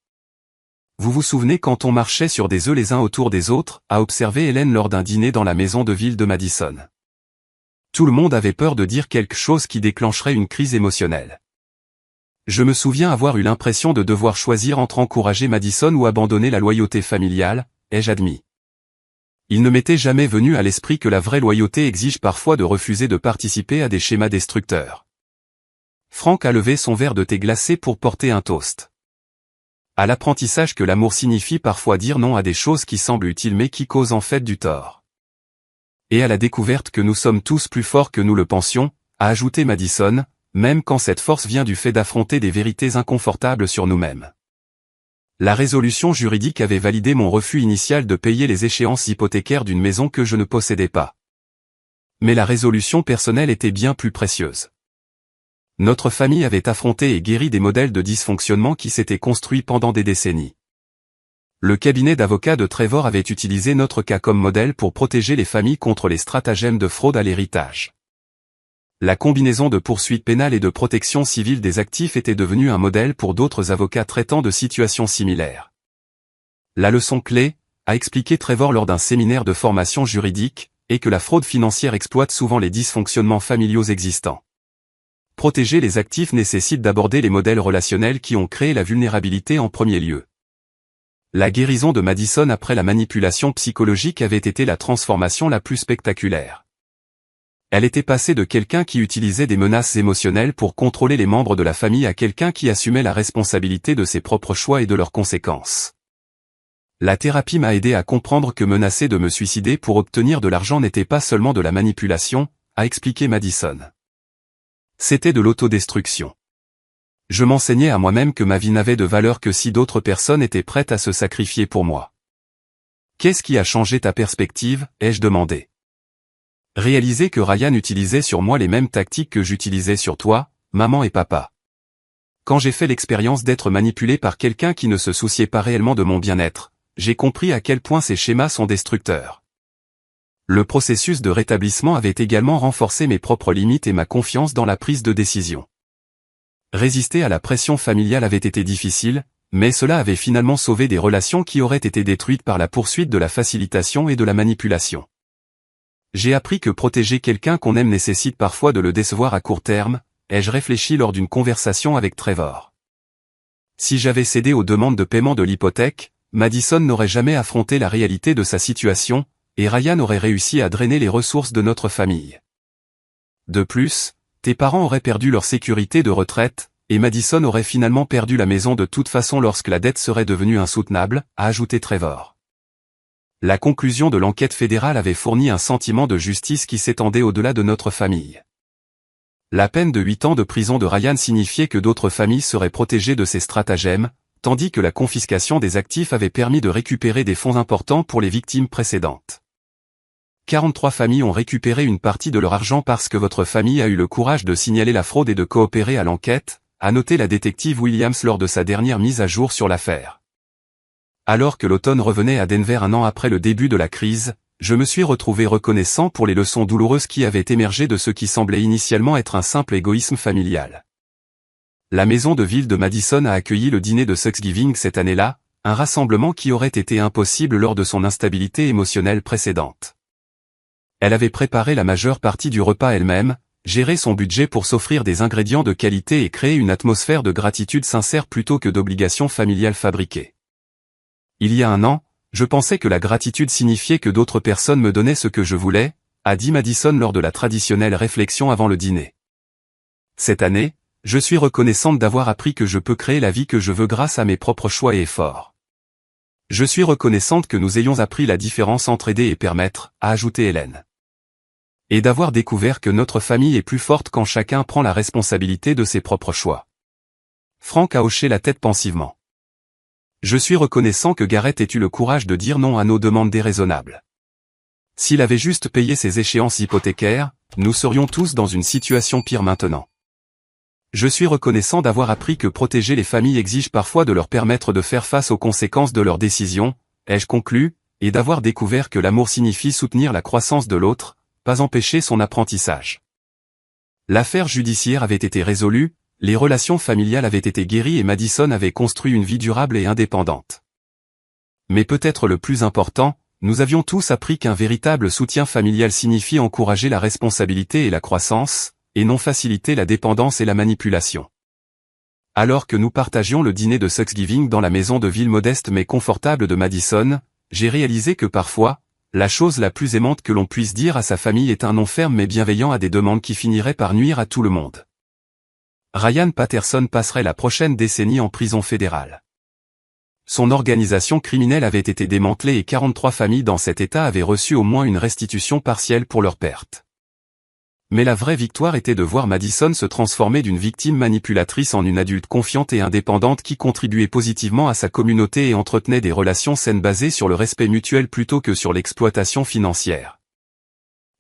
Vous vous souvenez quand on marchait sur des œufs les uns autour des autres, a observé Hélène lors d'un dîner dans la maison de ville de Madison. Tout le monde avait peur de dire quelque chose qui déclencherait une crise émotionnelle. Je me souviens avoir eu l'impression de devoir choisir entre encourager Madison ou abandonner la loyauté familiale, ai-je admis. Il ne m'était jamais venu à l'esprit que la vraie loyauté exige parfois de refuser de participer à des schémas destructeurs. Frank a levé son verre de thé glacé pour porter un toast. À l'apprentissage que l'amour signifie parfois dire non à des choses qui semblent utiles mais qui causent en fait du tort. Et à la découverte que nous sommes tous plus forts que nous le pensions, a ajouté Madison, même quand cette force vient du fait d'affronter des vérités inconfortables sur nous-mêmes. La résolution juridique avait validé mon refus initial de payer les échéances hypothécaires d'une maison que je ne possédais pas. Mais la résolution personnelle était bien plus précieuse. Notre famille avait affronté et guéri des modèles de dysfonctionnement qui s'étaient construits pendant des décennies. Le cabinet d'avocats de Trevor avait utilisé notre cas comme modèle pour protéger les familles contre les stratagèmes de fraude à l'héritage. La combinaison de poursuites pénales et de protection civile des actifs était devenue un modèle pour d'autres avocats traitant de situations similaires. La leçon clé, a expliqué Trevor lors d'un séminaire de formation juridique, est que la fraude financière exploite souvent les dysfonctionnements familiaux existants. Protéger les actifs nécessite d'aborder les modèles relationnels qui ont créé la vulnérabilité en premier lieu. La guérison de Madison après la manipulation psychologique avait été la transformation la plus spectaculaire. Elle était passée de quelqu'un qui utilisait des menaces émotionnelles pour contrôler les membres de la famille à quelqu'un qui assumait la responsabilité de ses propres choix et de leurs conséquences. La thérapie m'a aidé à comprendre que menacer de me suicider pour obtenir de l'argent n'était pas seulement de la manipulation, a expliqué Madison. C'était de l'autodestruction. Je m'enseignais à moi-même que ma vie n'avait de valeur que si d'autres personnes étaient prêtes à se sacrifier pour moi. Qu'est-ce qui a changé ta perspective, ai-je demandé. Réaliser que Ryan utilisait sur moi les mêmes tactiques que j'utilisais sur toi, maman et papa. Quand j'ai fait l'expérience d'être manipulé par quelqu'un qui ne se souciait pas réellement de mon bien-être, j'ai compris à quel point ces schémas sont destructeurs. Le processus de rétablissement avait également renforcé mes propres limites et ma confiance dans la prise de décision. Résister à la pression familiale avait été difficile, mais cela avait finalement sauvé des relations qui auraient été détruites par la poursuite de la facilitation et de la manipulation. J'ai appris que protéger quelqu'un qu'on aime nécessite parfois de le décevoir à court terme, ai-je réfléchi lors d'une conversation avec Trevor. Si j'avais cédé aux demandes de paiement de l'hypothèque, Madison n'aurait jamais affronté la réalité de sa situation, et Ryan aurait réussi à drainer les ressources de notre famille. De plus, tes parents auraient perdu leur sécurité de retraite, et Madison aurait finalement perdu la maison de toute façon lorsque la dette serait devenue insoutenable, a ajouté Trevor. La conclusion de l'enquête fédérale avait fourni un sentiment de justice qui s'étendait au-delà de notre famille. La peine de 8 ans de prison de Ryan signifiait que d'autres familles seraient protégées de ces stratagèmes, tandis que la confiscation des actifs avait permis de récupérer des fonds importants pour les victimes précédentes. 43 familles ont récupéré une partie de leur argent parce que votre famille a eu le courage de signaler la fraude et de coopérer à l'enquête, a noté la détective Williams lors de sa dernière mise à jour sur l'affaire. Alors que l'automne revenait à Denver un an après le début de la crise, je me suis retrouvé reconnaissant pour les leçons douloureuses qui avaient émergé de ce qui semblait initialement être un simple égoïsme familial. La maison de ville de Madison a accueilli le dîner de Thanksgiving cette année-là, un rassemblement qui aurait été impossible lors de son instabilité émotionnelle précédente. Elle avait préparé la majeure partie du repas elle-même, géré son budget pour s'offrir des ingrédients de qualité et créer une atmosphère de gratitude sincère plutôt que d'obligations familiales fabriquées. Il y a un an, je pensais que la gratitude signifiait que d'autres personnes me donnaient ce que je voulais, a dit Madison lors de la traditionnelle réflexion avant le dîner. Cette année, je suis reconnaissante d'avoir appris que je peux créer la vie que je veux grâce à mes propres choix et efforts. Je suis reconnaissante que nous ayons appris la différence entre aider et permettre, a ajouté Hélène. Et d'avoir découvert que notre famille est plus forte quand chacun prend la responsabilité de ses propres choix. Frank a hoché la tête pensivement. Je suis reconnaissant que Gareth ait eu le courage de dire non à nos demandes déraisonnables. S'il avait juste payé ses échéances hypothécaires, nous serions tous dans une situation pire maintenant. Je suis reconnaissant d'avoir appris que protéger les familles exige parfois de leur permettre de faire face aux conséquences de leurs décisions, ai-je conclu, et d'avoir découvert que l'amour signifie soutenir la croissance de l'autre, pas empêcher son apprentissage. L'affaire judiciaire avait été résolue, les relations familiales avaient été guéries et Madison avait construit une vie durable et indépendante. Mais peut-être le plus important, nous avions tous appris qu'un véritable soutien familial signifie encourager la responsabilité et la croissance, et non faciliter la dépendance et la manipulation. Alors que nous partagions le dîner de Thanksgiving dans la maison de ville modeste mais confortable de Madison, j'ai réalisé que parfois, la chose la plus aimante que l'on puisse dire à sa famille est un non ferme mais bienveillant à des demandes qui finiraient par nuire à tout le monde. Ryan Patterson passerait la prochaine décennie en prison fédérale. Son organisation criminelle avait été démantelée et 43 familles dans cet état avaient reçu au moins une restitution partielle pour leurs pertes. Mais la vraie victoire était de voir Madison se transformer d'une victime manipulatrice en une adulte confiante et indépendante qui contribuait positivement à sa communauté et entretenait des relations saines basées sur le respect mutuel plutôt que sur l'exploitation financière.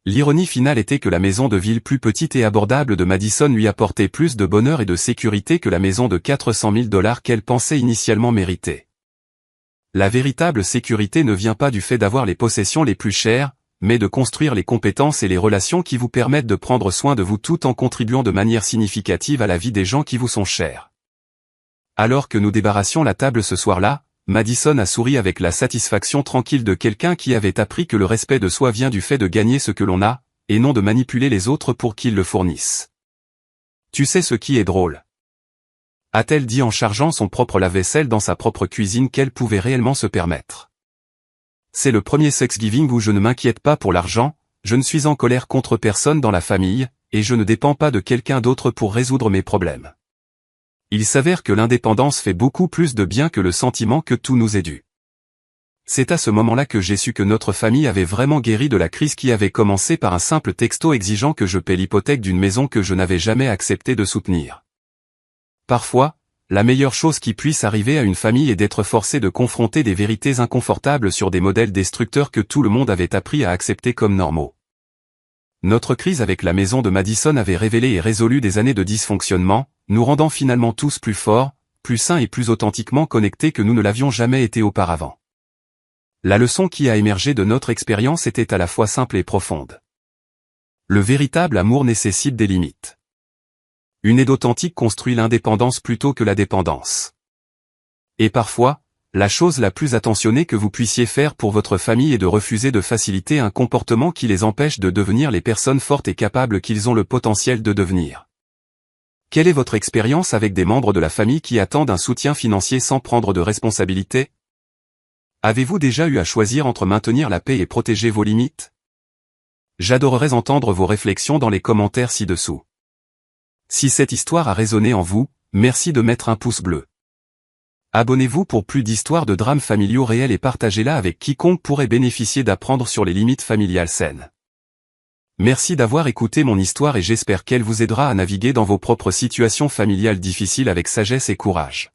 L'ironie finale était que la maison de ville plus petite et abordable de Madison lui apportait plus de bonheur et de sécurité que la maison de 400 000 $ qu'elle pensait initialement mériter. La véritable sécurité ne vient pas du fait d'avoir les possessions les plus chères, mais de construire les compétences et les relations qui vous permettent de prendre soin de vous tout en contribuant de manière significative à la vie des gens qui vous sont chers. Alors que nous débarrassions la table ce soir-là, Madison a souri avec la satisfaction tranquille de quelqu'un qui avait appris que le respect de soi vient du fait de gagner ce que l'on a, et non de manipuler les autres pour qu'ils le fournissent. Tu sais ce qui est drôle? A-t-elle dit en chargeant son propre lave-vaisselle dans sa propre cuisine qu'elle pouvait réellement se permettre. C'est le premier Thanksgiving où je ne m'inquiète pas pour l'argent, je ne suis en colère contre personne dans la famille, et je ne dépends pas de quelqu'un d'autre pour résoudre mes problèmes. Il s'avère que l'indépendance fait beaucoup plus de bien que le sentiment que tout nous est dû. C'est à ce moment-là que j'ai su que notre famille avait vraiment guéri de la crise qui avait commencé par un simple texto exigeant que je paie l'hypothèque d'une maison que je n'avais jamais accepté de soutenir. Parfois, la meilleure chose qui puisse arriver à une famille est d'être forcé de confronter des vérités inconfortables sur des modèles destructeurs que tout le monde avait appris à accepter comme normaux. Notre crise avec la maison de Madison avait révélé et résolu des années de dysfonctionnement, nous rendant finalement tous plus forts, plus sains et plus authentiquement connectés que nous ne l'avions jamais été auparavant. La leçon qui a émergé de notre expérience était à la fois simple et profonde. Le véritable amour nécessite des limites. Une aide authentique construit l'indépendance plutôt que la dépendance. Et parfois, la chose la plus attentionnée que vous puissiez faire pour votre famille est de refuser de faciliter un comportement qui les empêche de devenir les personnes fortes et capables qu'ils ont le potentiel de devenir. Quelle est votre expérience avec des membres de la famille qui attendent un soutien financier sans prendre de responsabilité? Avez-vous déjà eu à choisir entre maintenir la paix et protéger vos limites? J'adorerais entendre vos réflexions dans les commentaires ci-dessous. Si cette histoire a résonné en vous, merci de mettre un pouce bleu. Abonnez-vous pour plus d'histoires de drames familiaux réels et partagez-la avec quiconque pourrait bénéficier d'apprendre sur les limites familiales saines. Merci d'avoir écouté mon histoire et j'espère qu'elle vous aidera à naviguer dans vos propres situations familiales difficiles avec sagesse et courage.